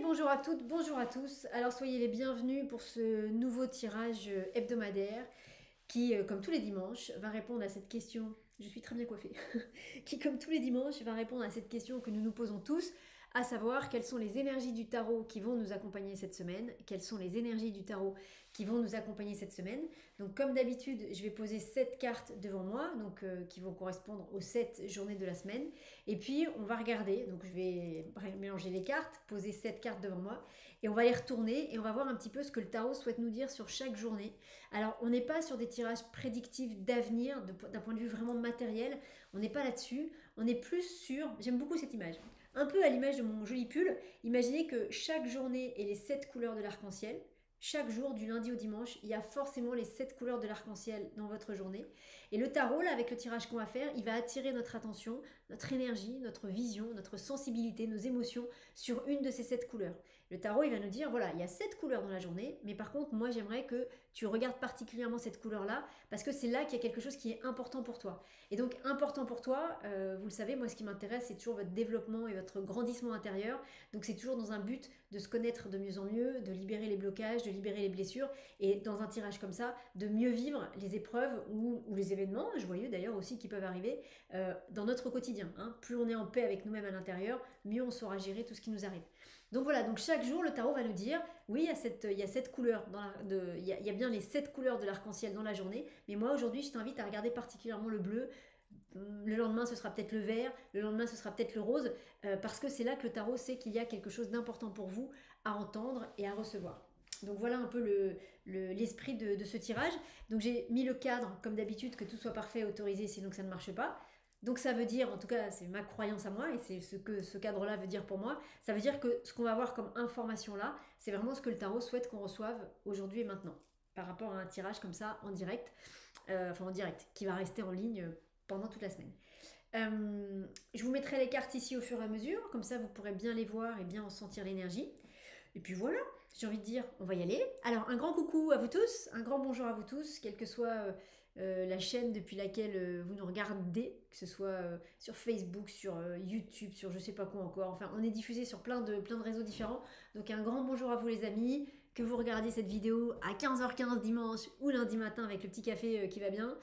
bonjour à toutes, bonjour à tous. Alors soyez les bienvenus pour ce nouveau tirage hebdomadaire qui, comme tous les dimanches, va répondre à cette question. Je suis très bien coiffée. Qui, comme tous les dimanches, va répondre à cette question que nous nous posons tous, à savoir quelles sont les énergies du tarot qui vont nous accompagner cette semaine, quelles sont les énergies du tarot qui vont nous accompagner cette semaine. Donc comme d'habitude, je vais poser 7 cartes devant moi, donc qui vont correspondre aux 7 journées de la semaine. Et puis on va regarder, donc je vais mélanger les cartes, poser 7 cartes devant moi, et on va les retourner et on va voir un petit peu ce que le tarot souhaite nous dire sur chaque journée. Alors on n'est pas sur des tirages prédictifs d'avenir, d'un point de vue vraiment matériel, on n'est pas là-dessus, on est plus sur, j'aime beaucoup cette image, un peu à l'image de mon joli pull, imaginez que chaque journée ait les 7 couleurs de l'arc-en-ciel. Chaque jour, du lundi au dimanche, il y a forcément les 7 couleurs de l'arc-en-ciel dans votre journée. Et le tarot, là, avec le tirage qu'on va faire, il va attirer notre attention, notre énergie, notre vision, notre sensibilité, nos émotions sur une de ces 7 couleurs. Le tarot, il va nous dire, voilà, il y a 7 couleurs dans la journée, mais par contre, moi, j'aimerais que tu regardes particulièrement cette couleur-là, parce que c'est là qu'il y a quelque chose qui est important pour toi. Et donc, important pour toi, vous le savez, moi, ce qui m'intéresse, c'est toujours votre développement et votre grandissement intérieur. Donc, c'est toujours dans un but de se connaître de mieux en mieux, de libérer les blocages, de libérer les blessures, et dans un tirage comme ça, de mieux vivre les épreuves ou les événements, joyeux d'ailleurs aussi, qui peuvent arriver dans notre quotidien. Hein. Plus on est en paix avec nous-mêmes à l'intérieur, mieux on saura gérer tout ce qui nous arrive. Donc voilà, donc chaque jour, le tarot va nous dire, oui, il y a 7 couleurs, il y a bien les 7 couleurs de l'arc-en-ciel dans la journée, mais moi aujourd'hui, je t'invite à regarder particulièrement le bleu. Le lendemain, ce sera peut-être le vert, le lendemain, ce sera peut-être le rose, parce que c'est là que le tarot sait qu'il y a quelque chose d'important pour vous à entendre et à recevoir. Donc voilà un peu l'esprit de ce tirage. Donc j'ai mis le cadre, comme d'habitude, que tout soit parfait et autorisé, sinon que ça ne marche pas. Donc ça veut dire, en tout cas c'est ma croyance à moi, et c'est ce que ce cadre-là veut dire pour moi, ça veut dire que ce qu'on va avoir comme information là, c'est vraiment ce que le tarot souhaite qu'on reçoive aujourd'hui et maintenant, par rapport à un tirage comme ça en direct, qui va rester en ligne pendant toute la semaine. Je vous mettrai les cartes ici au fur et à mesure, comme ça vous pourrez bien les voir et bien en sentir l'énergie. Et puis voilà, j'ai envie de dire, on va y aller. Alors un grand coucou à vous tous, un grand bonjour à vous tous, quelle que soit la chaîne depuis laquelle vous nous regardez, que ce soit sur Facebook, sur YouTube, sur je sais pas quoi encore. Enfin, on est diffusé sur plein de réseaux différents. Donc un grand bonjour à vous les amis, que vous regardiez cette vidéo à 15h15 dimanche ou lundi matin avec le petit café qui va bien,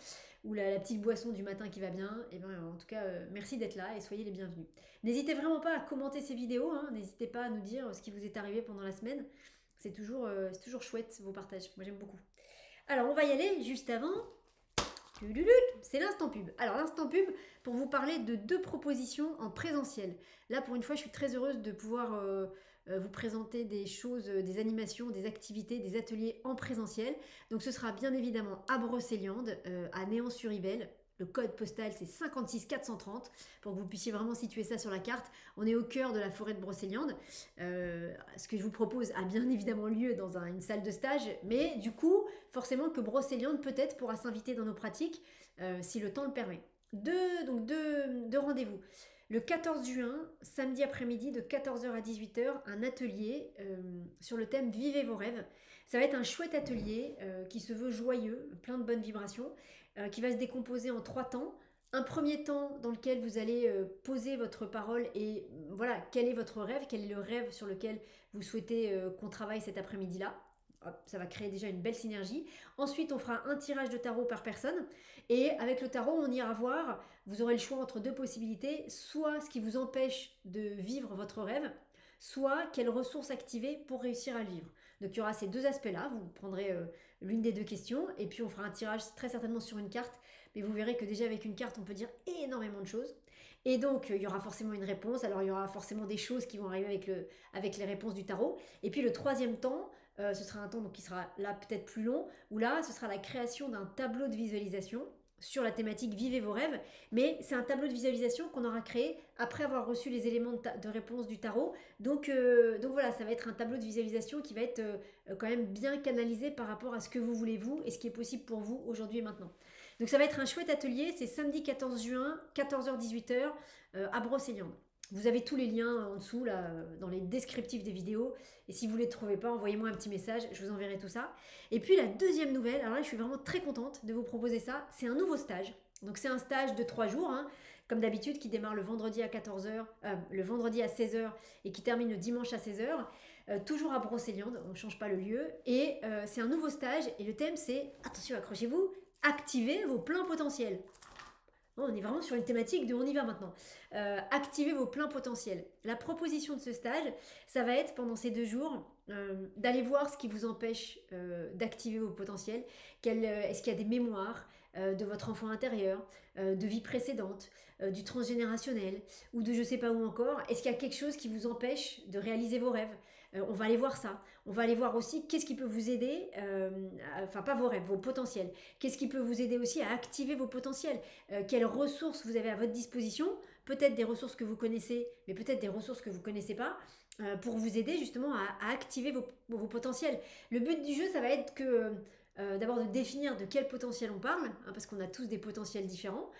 ou la petite boisson du matin qui va bien. Et bien en tout cas, merci d'être là et soyez les bienvenus. N'hésitez vraiment pas à commenter ces vidéos, hein. N'hésitez pas à nous dire ce qui vous est arrivé pendant la semaine. C'est toujours chouette vos partages, moi j'aime beaucoup. Alors on va y aller juste avant. C'est l'instant pub. Alors l'instant pub pour vous parler de 2 propositions en présentiel. Là pour une fois je suis très heureuse de pouvoir vous présenter des choses, des animations, des activités, des ateliers en présentiel. Donc ce sera bien évidemment à Brocéliande, à Néant-sur-Yvelle. Le code postal c'est 56 430 pour que vous puissiez vraiment situer ça sur la carte. On est au cœur de la forêt de Brocéliande. Ce que je vous propose a bien évidemment lieu dans une salle de stage, mais du coup, forcément que Brocéliande peut-être pourra s'inviter dans nos pratiques si le temps le permet. Deux rendez-vous. Le 14 juin, samedi après-midi de 14h à 18h, un atelier sur le thème Vivez vos rêves. Ça va être un chouette atelier qui se veut joyeux, plein de bonnes vibrations, qui va se décomposer en 3 temps. Un premier temps dans lequel vous allez poser votre parole et voilà, quel est votre rêve, quel est le rêve sur lequel vous souhaitez qu'on travaille cet après-midi-là. Hop, ça va créer déjà une belle synergie. Ensuite, on fera un tirage de tarot par personne. Et avec le tarot, on ira voir, vous aurez le choix entre 2 possibilités. Soit ce qui vous empêche de vivre votre rêve, soit quelles ressources activer pour réussir à le vivre. Donc il y aura ces 2 aspects-là. Vous prendrez l'une des 2 questions. Et puis on fera un tirage très certainement sur une carte. Mais vous verrez que déjà avec une carte, on peut dire énormément de choses. Et donc il y aura forcément une réponse. Alors il y aura forcément des choses qui vont arriver avec les réponses du tarot. Et puis le 3e temps, ce sera un temps donc, qui sera là peut-être plus long, où là, ce sera la création d'un tableau de visualisation sur la thématique Vivez vos rêves, mais c'est un tableau de visualisation qu'on aura créé après avoir reçu les éléments de réponse du tarot. Donc voilà, ça va être un tableau de visualisation qui va être quand même bien canalisé par rapport à ce que vous voulez vous et ce qui est possible pour vous aujourd'hui et maintenant. Donc ça va être un chouette atelier, c'est samedi 14 juin, 14h-18h à Brocéliande. Vous avez tous les liens en dessous, là, dans les descriptifs des vidéos. Et si vous ne les trouvez pas, envoyez-moi un petit message, je vous enverrai tout ça. Et puis la deuxième nouvelle, alors là, je suis vraiment très contente de vous proposer ça, c'est un nouveau stage. Donc c'est un stage de 3 jours, hein, comme d'habitude, qui démarre le vendredi à 14h, le vendredi à 16h et qui termine le dimanche à 16h. Toujours à Brocéliande, on ne change pas le lieu. Et c'est un nouveau stage et le thème c'est, attention, accrochez-vous, activez vos pleins potentiels. On est vraiment sur une thématique de on y va maintenant. Activez vos pleins potentiels. La proposition de ce stage, ça va être pendant ces 2 jours d'aller voir ce qui vous empêche d'activer vos potentiels. Est-ce qu'il y a des mémoires de votre enfant intérieur, de vie précédente, du transgénérationnel ou de je sais pas où encore. Est-ce qu'il y a quelque chose qui vous empêche de réaliser vos rêves? On va aller voir ça. On va aller voir aussi qu'est-ce qui peut vous aider, enfin pas vos rêves, vos potentiels. Qu'est-ce qui peut vous aider aussi à activer vos potentiels? Quelles ressources vous avez à votre disposition? Peut-être des ressources que vous connaissez, mais peut-être des ressources que vous ne connaissez pas, pour vous aider justement à activer vos potentiels. Le but du jeu, ça va être que d'abord de définir de quel potentiel on parle, hein, parce qu'on a tous des potentiels différents.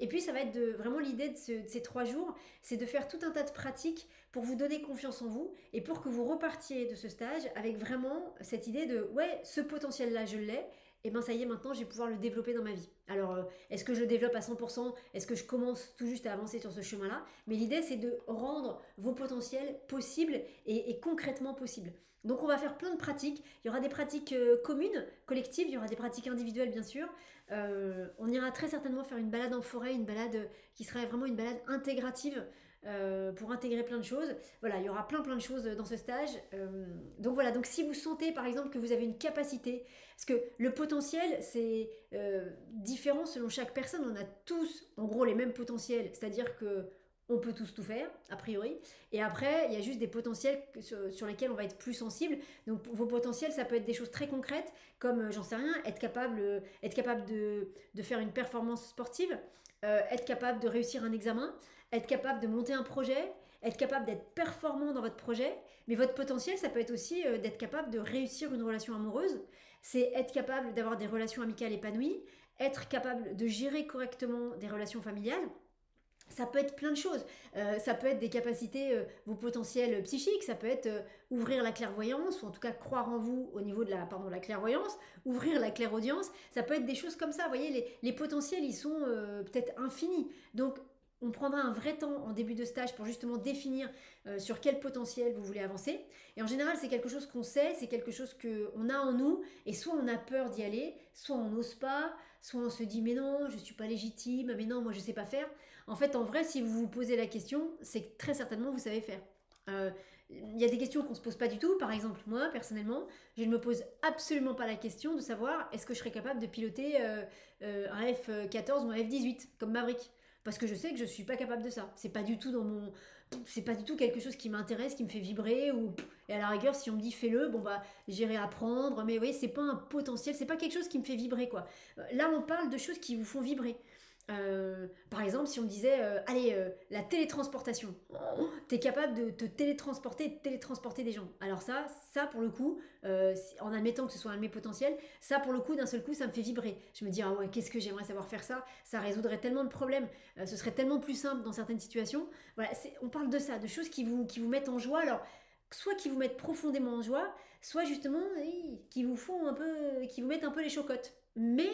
Et puis ça va être vraiment l'idée de ces 3 jours, c'est de faire tout un tas de pratiques pour vous donner confiance en vous et pour que vous repartiez de ce stage avec vraiment cette idée de ouais, ce potentiel-là, je l'ai. Et bien ça y est, maintenant je vais pouvoir le développer dans ma vie. Alors, est-ce que je le développe à 100%? Est-ce que je commence tout juste à avancer sur ce chemin-là? Mais l'idée, c'est de rendre vos potentiels possibles et concrètement possibles. Donc on va faire plein de pratiques. Il y aura des pratiques communes, collectives, il y aura des pratiques individuelles bien sûr. On ira très certainement faire une balade en forêt, une balade qui sera vraiment une balade intégrative pour intégrer plein de choses. Voilà, il y aura plein de choses dans ce stage. Donc voilà, donc si vous sentez par exemple que vous avez une capacité, parce que le potentiel c'est différent selon chaque personne, on a tous en gros les mêmes potentiels, c'est-à-dire que on peut tous tout faire, a priori. Et après, il y a juste des potentiels sur lesquels on va être plus sensible. Donc vos potentiels, ça peut être des choses très concrètes, comme, j'en sais rien, être capable de faire une performance sportive, être capable de réussir un examen, être capable de monter un projet, être capable d'être performant dans votre projet. Mais votre potentiel, ça peut être aussi d'être capable de réussir une relation amoureuse. C'est être capable d'avoir des relations amicales épanouies, être capable de gérer correctement des relations familiales. Ça peut être plein de choses. Ça peut être des capacités, vos potentiels psychiques. Ça peut être ouvrir la clairvoyance, ou en tout cas croire en vous au niveau de la clairvoyance, ouvrir la clairaudience. Ça peut être des choses comme ça. Vous voyez, les potentiels, ils sont peut-être infinis. Donc, on prendra un vrai temps en début de stage pour justement définir sur quel potentiel vous voulez avancer. Et en général, c'est quelque chose qu'on sait, c'est quelque chose qu'on a en nous, et soit on a peur d'y aller, soit on n'ose pas, soit on se dit mais non, je ne suis pas légitime, mais non, moi je ne sais pas faire. En fait, en vrai, si vous vous posez la question, c'est que très certainement vous savez faire. Il y a des questions qu'on ne se pose pas du tout. Par exemple, moi, personnellement, je ne me pose absolument pas la question de savoir est-ce que je serais capable de piloter un F14 ou un F18 comme Maverick. Parce que je sais que je ne suis pas capable de ça. C'est pas du tout c'est pas du tout quelque chose qui m'intéresse, qui me fait vibrer. Et à la rigueur, si on me dit fais-le, bon bah j'irai apprendre. Mais vous voyez, c'est pas un potentiel, c'est pas quelque chose qui me fait vibrer quoi. Là, on parle de choses qui vous font vibrer. Par exemple, si on me disait, allez, la télétransportation, t'es capable de te télétransporter et de télétransporter des gens. Alors ça pour le coup, en admettant que ce soit un de mes potentiels, ça pour le coup, d'un seul coup, ça me fait vibrer. Je me dis, ah ouais, qu'est-ce que j'aimerais savoir faire ça? Ça résoudrait tellement de problèmes, ce serait tellement plus simple dans certaines situations. Voilà, on parle de ça, de choses qui vous mettent en joie. Alors, soit qui vous mettent profondément en joie, soit justement qui vous font un peu, qui vous mettent un peu les chocottes. Mais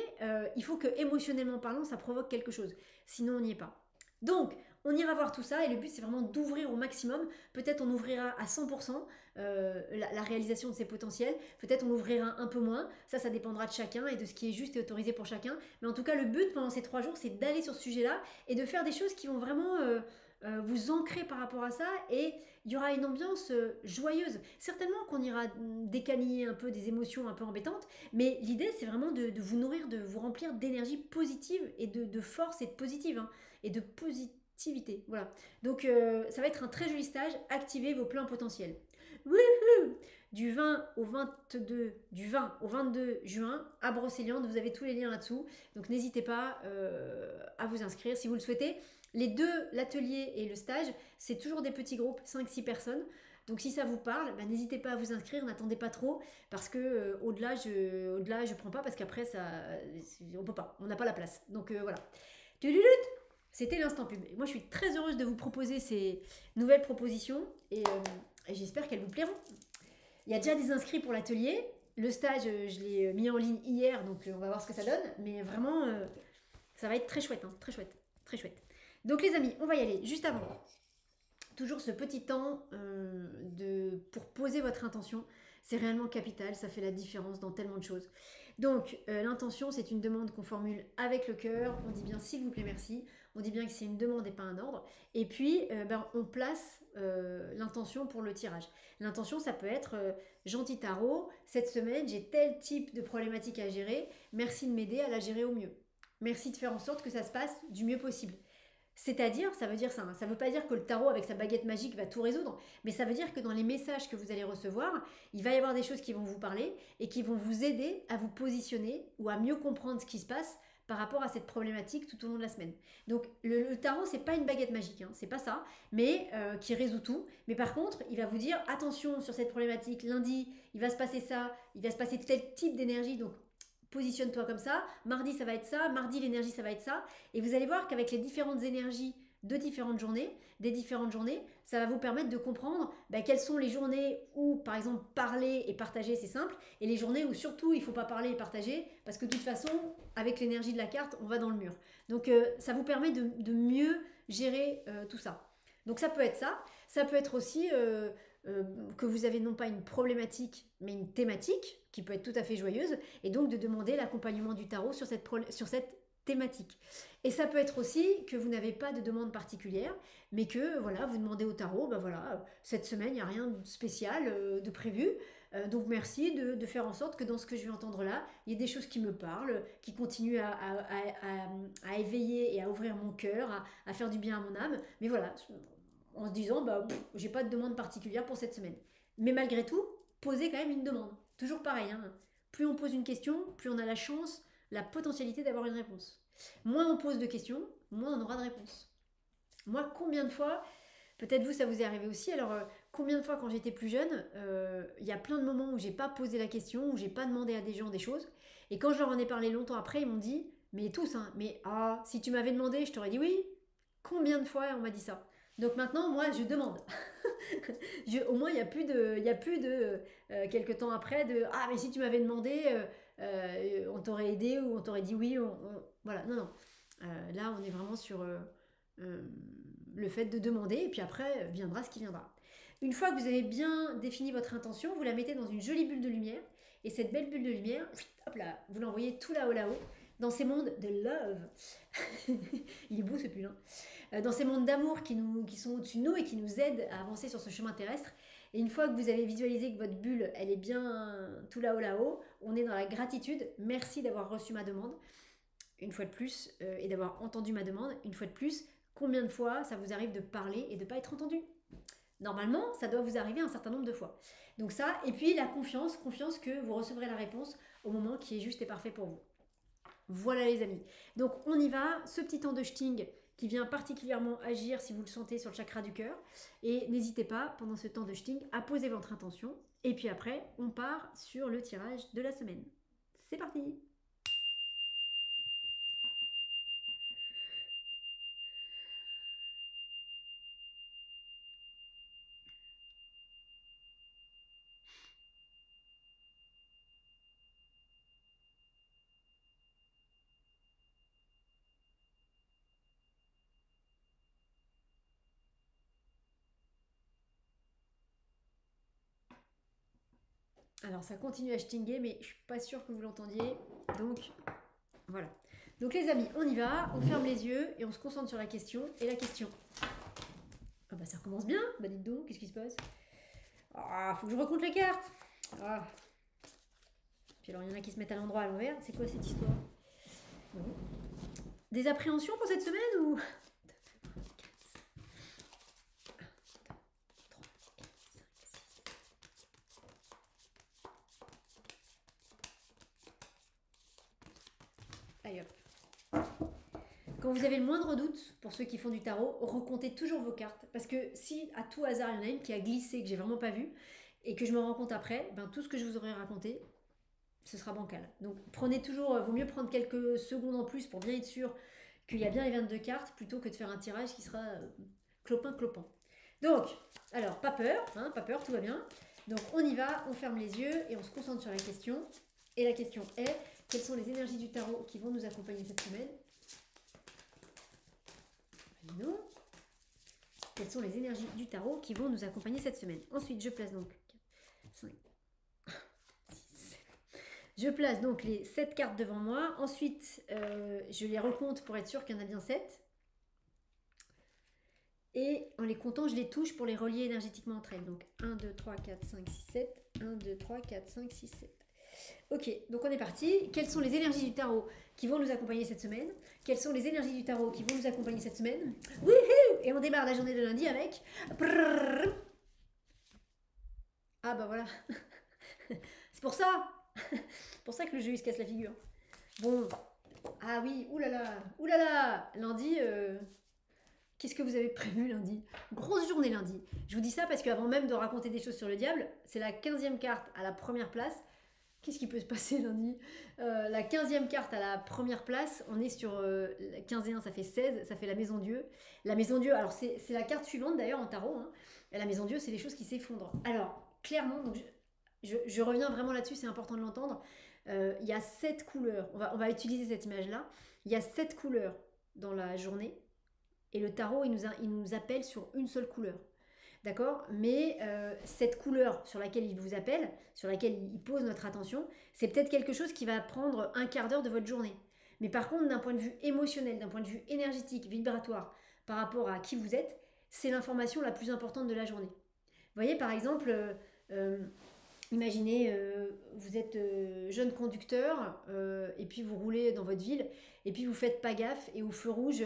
il faut que émotionnellement parlant, ça provoque quelque chose. Sinon, on n'y est pas. Donc, on ira voir tout ça et le but, c'est vraiment d'ouvrir au maximum. Peut-être on ouvrira à 100% la réalisation de ses potentiels. Peut-être on ouvrira un peu moins. Ça dépendra de chacun et de ce qui est juste et autorisé pour chacun. Mais en tout cas, le but pendant ces 3 jours, c'est d'aller sur ce sujet-là et de faire des choses qui vont vraiment vous ancrer par rapport à ça. Et il y aura une ambiance joyeuse. Certainement qu'on ira décaniller un peu des émotions un peu embêtantes, mais l'idée c'est vraiment de vous nourrir, de vous remplir d'énergie positive et de force et de positive, hein, et de positivité. Voilà. Donc ça va être un très joli stage. Activez vos pleins potentiels. Wouhou! Du 20 au 22 juin à Brocéliande, vous avez tous les liens là-dessous. Donc n'hésitez pas à vous inscrire si vous le souhaitez. Les deux, l'atelier et le stage, c'est toujours des petits groupes, 5-6 personnes. Donc si ça vous parle, bah, n'hésitez pas à vous inscrire, n'attendez pas trop, parce que au-delà, je prends pas, parce qu'après, on peut pas, on n'a pas la place. Donc voilà. C'était l'instant pub. Et moi, je suis très heureuse de vous proposer ces nouvelles propositions, et j'espère qu'elles vous plairont. Il y a déjà des inscrits pour l'atelier. Le stage, je l'ai mis en ligne hier, donc on va voir ce que ça donne. Mais vraiment, ça va être très chouette, hein, très chouette, très chouette. Donc les amis, on va y aller juste avant. Toujours ce petit temps pour poser votre intention, c'est réellement capital, ça fait la différence dans tellement de choses. Donc l'intention, c'est une demande qu'on formule avec le cœur, on dit bien s'il vous plaît merci, on dit bien que c'est une demande et pas un ordre, et puis on place l'intention pour le tirage. L'intention, ça peut être gentil tarot, cette semaine j'ai tel type de problématique à gérer, merci de m'aider à la gérer au mieux. Merci de faire en sorte que ça se passe du mieux possible. C'est-à-dire, ça veut dire ça, hein, ça ne veut pas dire que le tarot avec sa baguette magique va tout résoudre, mais ça veut dire que dans les messages que vous allez recevoir, il va y avoir des choses qui vont vous parler et qui vont vous aider à vous positionner ou à mieux comprendre ce qui se passe par rapport à cette problématique tout au long de la semaine. Donc le tarot, c'est pas une baguette magique, hein, c'est pas ça, mais qui résout tout. Mais par contre, il va vous dire attention sur cette problématique, lundi, il va se passer ça, il va se passer tel type d'énergie, donc positionne-toi comme ça, mardi ça va être ça, mardi l'énergie ça va être ça, et vous allez voir qu'avec les différentes énergies de différentes journées, des différentes journées, ça va vous permettre de comprendre quelles sont les journées où par exemple parler et partager c'est simple, et les journées où surtout il ne faut pas parler et partager, parce que de toute façon avec l'énergie de la carte on va dans le mur. Donc ça vous permet de mieux gérer tout ça. Donc ça peut être ça peut être aussi que vous avez non pas une problématique mais une thématique qui peut être tout à fait joyeuse, et donc de demander l'accompagnement du tarot sur cette thématique. Et ça peut être aussi que vous n'avez pas de demande particulière, mais que voilà, vous demandez au tarot, voilà, cette semaine il n'y a rien de spécial de prévu, donc merci de faire en sorte que dans ce que je vais entendre là, il y ait des choses qui me parlent, qui continuent à éveiller et à ouvrir mon cœur, à faire du bien à mon âme, mais voilà, en se disant, j'ai pas de demande particulière pour cette semaine. Mais malgré tout, posez quand même une demande. Toujours pareil, hein. Plus on pose une question, plus on a la chance, la potentialité d'avoir une réponse. Moins on pose de questions, moins on aura de réponses. Moi, combien de fois, peut-être vous, ça vous est arrivé aussi, alors combien de fois quand j'étais plus jeune, il y a plein de moments où j'ai pas posé la question, où j'ai pas demandé à des gens des choses, et quand je leur en ai parlé longtemps après, ils m'ont dit, mais tous, hein, mais si tu m'avais demandé, je t'aurais dit oui. Combien de fois on m'a dit ça? Donc maintenant, moi, je demande. Au moins, il n'y a plus de quelques temps après, de ah, mais si tu m'avais demandé, on t'aurait aidé ou on t'aurait dit oui. Voilà, non, non. Là, on est vraiment sur le fait de demander, et puis après, viendra ce qui viendra. Une fois que vous avez bien défini votre intention, vous la mettez dans une jolie bulle de lumière, et cette belle bulle de lumière, hop là, vous l'envoyez tout là-haut, dans ces mondes de love. Il est beau ce pull, hein. Dans ces mondes d'amour qui sont au-dessus de nous et qui nous aident à avancer sur ce chemin terrestre. Et une fois que vous avez visualisé que votre bulle, elle est bien tout là-haut, on est dans la gratitude. Merci d'avoir reçu ma demande, une fois de plus, et d'avoir entendu ma demande, une fois de plus. Combien de fois ça vous arrive de parler et de ne pas être entendu? Normalement, ça doit vous arriver un certain nombre de fois. Donc ça, et puis la confiance que vous recevrez la réponse au moment qui est juste et parfait pour vous. Voilà les amis. Donc on y va, ce petit temps de shting qui vient particulièrement agir si vous le sentez sur le chakra du cœur. Et n'hésitez pas pendant ce temps de shting à poser votre intention. Et puis après, on part sur le tirage de la semaine. C'est parti! Alors ça continue à shtinger, mais je suis pas sûre que vous l'entendiez. Donc voilà. Donc les amis, on y va, on ferme les yeux et on se concentre sur la question. Et la question. Ah bah ça recommence bien. Bah dites donc, qu'est-ce qui se passe? Ah, faut que je recompte les cartes. Ah. Puis alors il y en a qui se mettent à l'endroit à l'envers. C'est quoi cette histoire? Bon. Des appréhensions pour cette semaine ou... Allez hop. Quand vous avez le moindre doute, pour ceux qui font du tarot, recomptez toujours vos cartes. Parce que si à tout hasard il y en a une qui a glissé, que j'ai vraiment pas vu, et que je me rends compte après, tout ce que je vous aurais raconté, ce sera bancal. Donc prenez toujours, vaut mieux prendre quelques secondes en plus pour bien être sûr qu'il y a bien les 22 cartes, plutôt que de faire un tirage qui sera clopin-clopant. Donc, alors, pas peur, tout va bien. Donc on y va, on ferme les yeux et on se concentre sur la question. Et la question est, quelles sont les énergies du tarot qui vont nous accompagner cette semaine? Non. Quelles sont les énergies du tarot qui vont nous accompagner cette semaine? Ensuite, je place donc 5, 6, je place donc les 7 cartes devant moi. Ensuite, je les recompte pour être sûr qu'il y en a bien 7. Et en les comptant, je les touche pour les relier énergétiquement entre elles. Donc 1, 2, 3, 4, 5, 6, 7. 1, 2, 3, 4, 5, 6, 7. Ok, donc on est parti. Quelles sont les énergies du tarot qui vont nous accompagner cette semaine? Quelles sont les énergies du tarot qui vont nous accompagner cette semaine? Wouhou! Et on démarre la journée de lundi avec... Ah bah voilà. C'est pour ça. Pour ça que le jeu il se casse la figure. Bon. Ah oui, oulala. Oulala. Lundi... Qu'est-ce que vous avez prévu lundi? Grosse journée lundi. Je vous dis ça parce qu'avant même de raconter des choses sur le diable, c'est la 15e carte à la première place. Qu'est-ce qui peut se passer lundi? La 15e carte à la première place, on est sur 15 et 1, ça fait 16, ça fait la maison Dieu. La maison Dieu, alors c'est la carte suivante d'ailleurs en tarot. Hein. La maison Dieu, c'est les choses qui s'effondrent. Alors, clairement, donc je reviens vraiment là-dessus, c'est important de l'entendre. Il y a 7 couleurs, on va utiliser cette image-là. Il y a 7 couleurs dans la journée. Et le tarot, il nous appelle sur une seule couleur. D'accord? Mais cette couleur sur laquelle il vous appelle, sur laquelle il pose notre attention, c'est peut-être quelque chose qui va prendre un quart d'heure de votre journée. Mais par contre, d'un point de vue émotionnel, d'un point de vue énergétique, vibratoire, par rapport à qui vous êtes, c'est l'information la plus importante de la journée. Vous voyez, par exemple, imaginez, vous êtes jeune conducteur et puis vous roulez dans votre ville et puis vous faites pas gaffe et au feu rouge...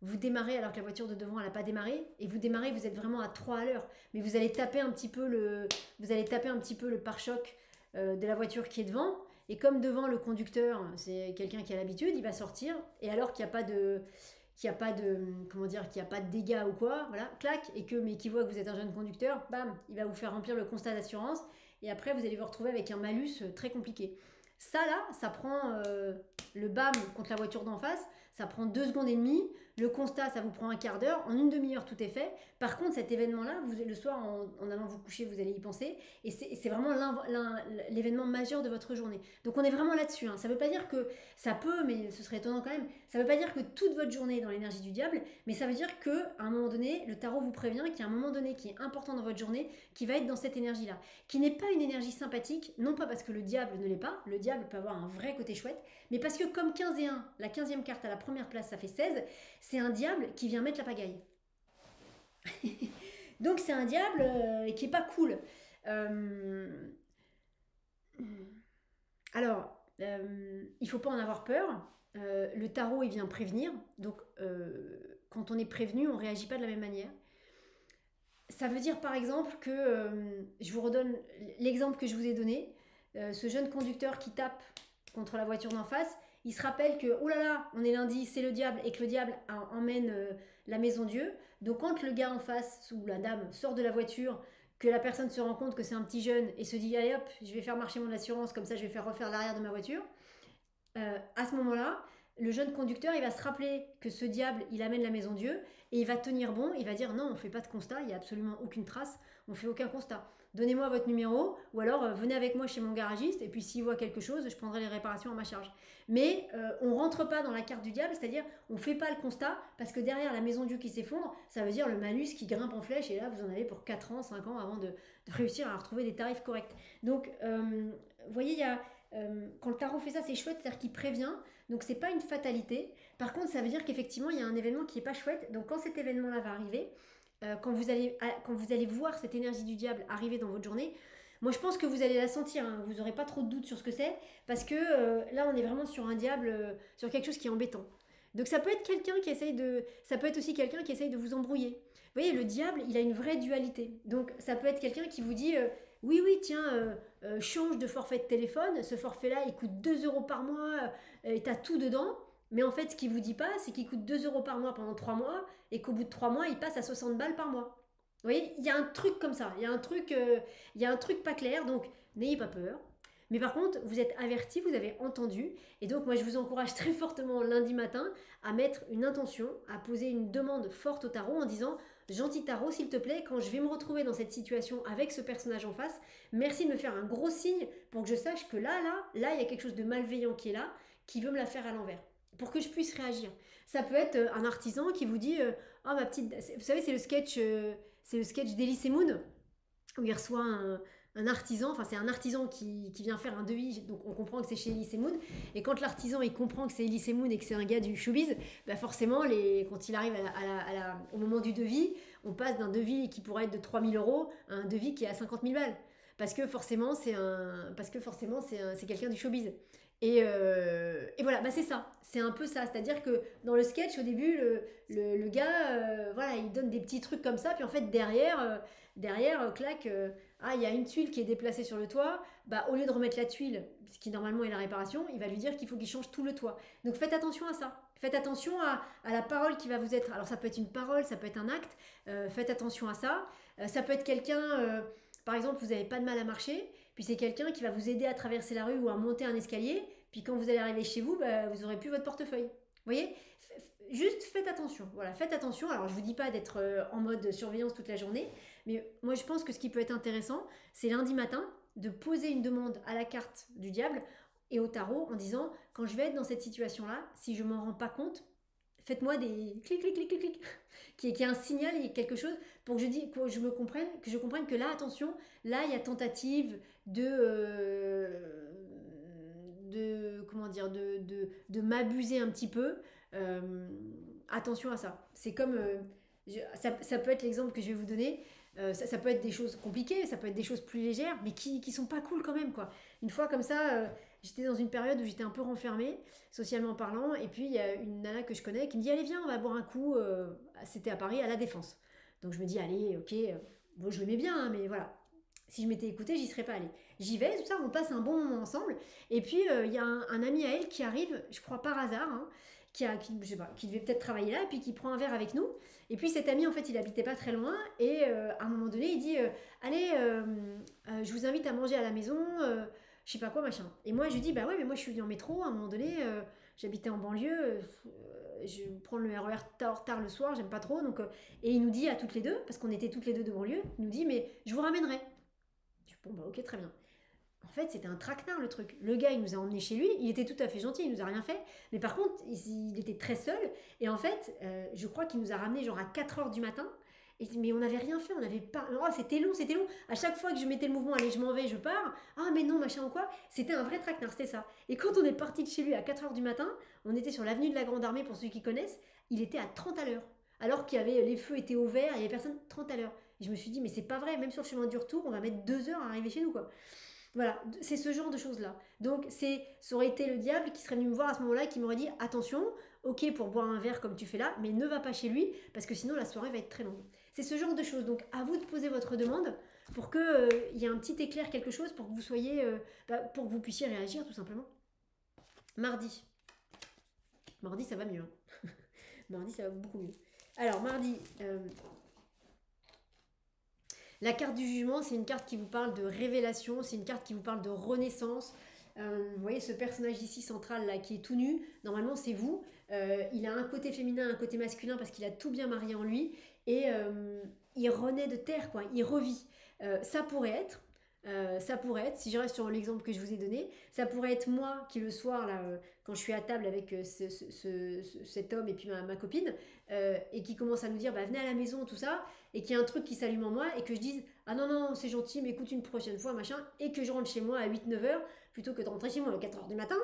vous démarrez alors que la voiture de devant elle n'a pas démarré et vous démarrez, vous êtes vraiment à 3 à l'heure, mais vous allez taper un petit peu le pare-choc de la voiture qui est devant, et comme devant le conducteur c'est quelqu'un qui a l'habitude, il va sortir, et alors qu'il n'y a pas de comment dire, qu'il n'y a pas de dégâts ou quoi, voilà, clac, mais qui voit que vous êtes un jeune conducteur, bam, il va vous faire remplir le constat d'assurance, et après vous allez vous retrouver avec un malus très compliqué. Ça là, ça prend le bam contre la voiture d'en face, ça prend 2 secondes et demie. Le constat, ça vous prend un quart d'heure. En une demi-heure, tout est fait. Par contre, cet événement-là, le soir, en allant vous coucher, vous allez y penser. Et c'est vraiment l'événement majeur de votre journée. Donc, on est vraiment là-dessus. Hein. Ça ne veut pas dire que ça peut, mais ce serait étonnant quand même. Ça ne veut pas dire que toute votre journée est dans l'énergie du diable. Mais ça veut dire qu'à un moment donné, le tarot vous prévient qu'il y a un moment donné qui est important dans votre journée, qui va être dans cette énergie-là. Qui n'est pas une énergie sympathique. Non pas parce que le diable ne l'est pas. Le diable peut avoir un vrai côté chouette. Mais parce que comme 15 et 1, la 15e carte à la première place, ça fait 16, c'est un diable qui vient mettre la pagaille. Donc c'est un diable qui est pas cool. Alors, il faut pas en avoir peur. Le tarot, il vient prévenir. Donc, quand on est prévenu, on réagit pas de la même manière. Ça veut dire par exemple que, je vous redonne l'exemple que je vous ai donné, ce jeune conducteur qui tape contre la voiture d'en face, il se rappelle que, oh là là, on est lundi, c'est le diable, et que le diable emmène la maison Dieu. Donc quand le gars en face, ou la dame, sort de la voiture, que la personne se rend compte que c'est un petit jeune, et se dit, allez hop, je vais faire marcher mon assurance, comme ça je vais faire refaire l'arrière de ma voiture, à ce moment-là, le jeune conducteur, il va se rappeler que ce diable, il amène la maison Dieu, et il va tenir bon, il va dire, non, on ne fait pas de constat, il n'y a absolument aucune trace, on ne fait aucun constat. Donnez-moi votre numéro, ou alors venez avec moi chez mon garagiste, et puis s'il voit quelque chose, je prendrai les réparations à ma charge. Mais on rentre pas dans la carte du diable, c'est-à-dire on fait pas le constat, parce que derrière la maison Dieu qui s'effondre, ça veut dire le malus qui grimpe en flèche, et là vous en avez pour 4 ans, 5 ans avant de réussir à retrouver des tarifs corrects. Donc, vous voyez, il y a... quand le tarot fait ça, c'est chouette, c'est-à-dire qu'il prévient, donc c'est pas une fatalité. Par contre, ça veut dire qu'effectivement, il y a un événement qui est pas chouette, donc quand cet événement-là va arriver, quand vous allez voir cette énergie du diable arriver dans votre journée, moi je pense que vous allez la sentir, hein, vous n'aurez pas trop de doutes sur ce que c'est, parce que là on est vraiment sur un diable, sur quelque chose qui est embêtant. Donc ça peut être quelqu'un qui essaye de... Ça peut être aussi quelqu'un qui essaye de vous embrouiller. Vous voyez, le diable, il a une vraie dualité. Donc ça peut être quelqu'un qui vous dit, oui, tiens, change de forfait de téléphone, ce forfait-là, il coûte 2 euros par mois, et t'as tout dedans. Mais en fait, ce qu'il vous dit pas, c'est qu'il coûte 2 euros par mois pendant 3 mois, et qu'au bout de 3 mois, il passe à 60 balles par mois. Vous voyez, il y a un truc comme ça, il y a un truc pas clair, donc n'ayez pas peur. Mais par contre, vous êtes averti, vous avez entendu, et donc moi je vous encourage très fortement lundi matin à mettre une intention, à poser une demande forte au tarot en disant « Gentil tarot, s'il te plaît, quand je vais me retrouver dans cette situation avec ce personnage en face, merci de me faire un gros signe pour que je sache que là, il y a quelque chose de malveillant qui est là, qui veut me la faire à l'envers. » pour que je puisse réagir. Ça peut être un artisan qui vous dit oh ma petite, vous savez c'est le sketch d'Elysée Moon où il reçoit un artisan, enfin c'est un artisan qui vient faire un devis, donc on comprend que c'est chez Elysée Moon, et quand l'artisan il comprend que c'est Elysée Moon et que c'est un gars du showbiz, bah forcément quand il arrive au moment du devis, on passe d'un devis qui pourrait être de 3 000 euros à un devis qui est à 50 000 balles. Parce que forcément c'est quelqu'un du showbiz. Et voilà, bah c'est ça, c'est un peu ça, c'est-à-dire que dans le sketch au début le gars voilà il donne des petits trucs comme ça, puis en fait derrière clac, ah il y a une tuile qui est déplacée sur le toit, bah au lieu de remettre la tuile, ce qui normalement est la réparation, il va lui dire qu'il faut qu'il change tout le toit. Donc faites attention à ça, faites attention à la parole qui va vous être, alors ça peut être une parole, ça peut être un acte, faites attention à ça. Ça peut être quelqu'un, par exemple vous n'avez pas de mal à marcher, puis c'est quelqu'un qui va vous aider à traverser la rue ou à monter un escalier, puis quand vous allez arriver chez vous, bah, vous n'aurez plus votre portefeuille. Vous voyez, juste faites attention. Voilà, faites attention. Alors je vous dis pas d'être en mode surveillance toute la journée, mais moi je pense que ce qui peut être intéressant, c'est lundi matin de poser une demande à la carte du diable et au tarot en disant quand je vais être dans cette situation-là, si je m'en rends pas compte, faites-moi des clic clic clic clic clic qui est un signal, il y a quelque chose pour que je comprenne que là attention, là il y a tentative de comment dire de m'abuser un petit peu. Attention à ça. C'est comme ça peut être l'exemple que je vais vous donner. Ça peut être des choses compliquées, ça peut être des choses plus légères, mais qui sont pas cool quand même quoi. Une fois comme ça, j'étais dans une période où j'étais un peu renfermée, socialement parlant, et puis il y a une nana que je connais qui me dit allez viens on va boire un coup. C'était à Paris à la Défense. Donc je me dis allez ok, bon je l'aimais bien hein, mais voilà. Si je m'étais écoutée, j'y serais pas allée. J'y vais, tout ça, on passe un bon moment ensemble. Et puis, il y a un ami à elle qui arrive, je crois par hasard, hein, je sais pas, qui devait peut-être travailler là, et puis qui prend un verre avec nous. Et puis cet ami, en fait, il habitait pas très loin. Et à un moment donné, il dit allez, je vous invite à manger à la maison, je sais pas quoi, machin. Et moi, je lui dis bah ouais, mais moi, je suis venue en métro. À un moment donné, j'habitais en banlieue. Je prends le RER tard le soir, j'aime pas trop. Donc, et il nous dit à toutes les deux, parce qu'on était toutes les deux de banlieue, il nous dit mais je vous ramènerai. Bon bah ok très bien. En fait c'était un traquenard le truc. Le gars il nous a emmenés chez lui, il était tout à fait gentil, il nous a rien fait. Mais par contre il était très seul. Et en fait je crois qu'il nous a ramenés genre à 4 heures du matin. Mais on n'avait rien fait, on n'avait pas... Oh c'était long, c'était long. À chaque fois que je mettais le mouvement, allez je m'en vais, je pars. Ah mais non machin ou quoi. C'était un vrai traquenard, c'était ça. Et quand on est parti de chez lui à 4 heures du matin, on était sur l'avenue de la Grande Armée pour ceux qui connaissent. Il était à 30 à l'heure. Alors qu'il y avait les feux étaient au vert, il y avait personne 30 à l'heure. Et je me suis dit, mais c'est pas vrai, même sur le chemin du retour, on va mettre 2 heures à arriver chez nous, quoi. Voilà, c'est ce genre de choses-là. Donc, ça aurait été le diable qui serait venu me voir à ce moment-là et qui m'aurait dit, attention, ok pour boire un verre comme tu fais là, mais ne va pas chez lui, parce que sinon la soirée va être très longue. C'est ce genre de choses. Donc, à vous de poser votre demande pour qu'il y ait un petit éclair, quelque chose, pour que vous soyez, pour que vous puissiez réagir, tout simplement. Mardi. Mardi, ça va mieux. Hein. Mardi, ça va beaucoup mieux. Alors, mardi... La carte du jugement, c'est une carte qui vous parle de révélation, c'est une carte qui vous parle de renaissance. Vous voyez ce personnage ici central là qui est tout nu, normalement c'est vous. Il a un côté féminin, un côté masculin parce qu'il a tout bien marié en lui et il renaît de terre quoi, il revit. Ça pourrait être, si je reste sur l'exemple que je vous ai donné, ça pourrait être moi qui le soir là, quand je suis à table avec cet homme et puis ma copine et qui commence à nous dire bah, venez à la maison tout ça et qu'il y a un truc qui s'allume en moi et que je dise ah non non c'est gentil mais écoute une prochaine fois machin et que je rentre chez moi à 8-9 heures plutôt que de rentrer chez moi à 4 heures du matin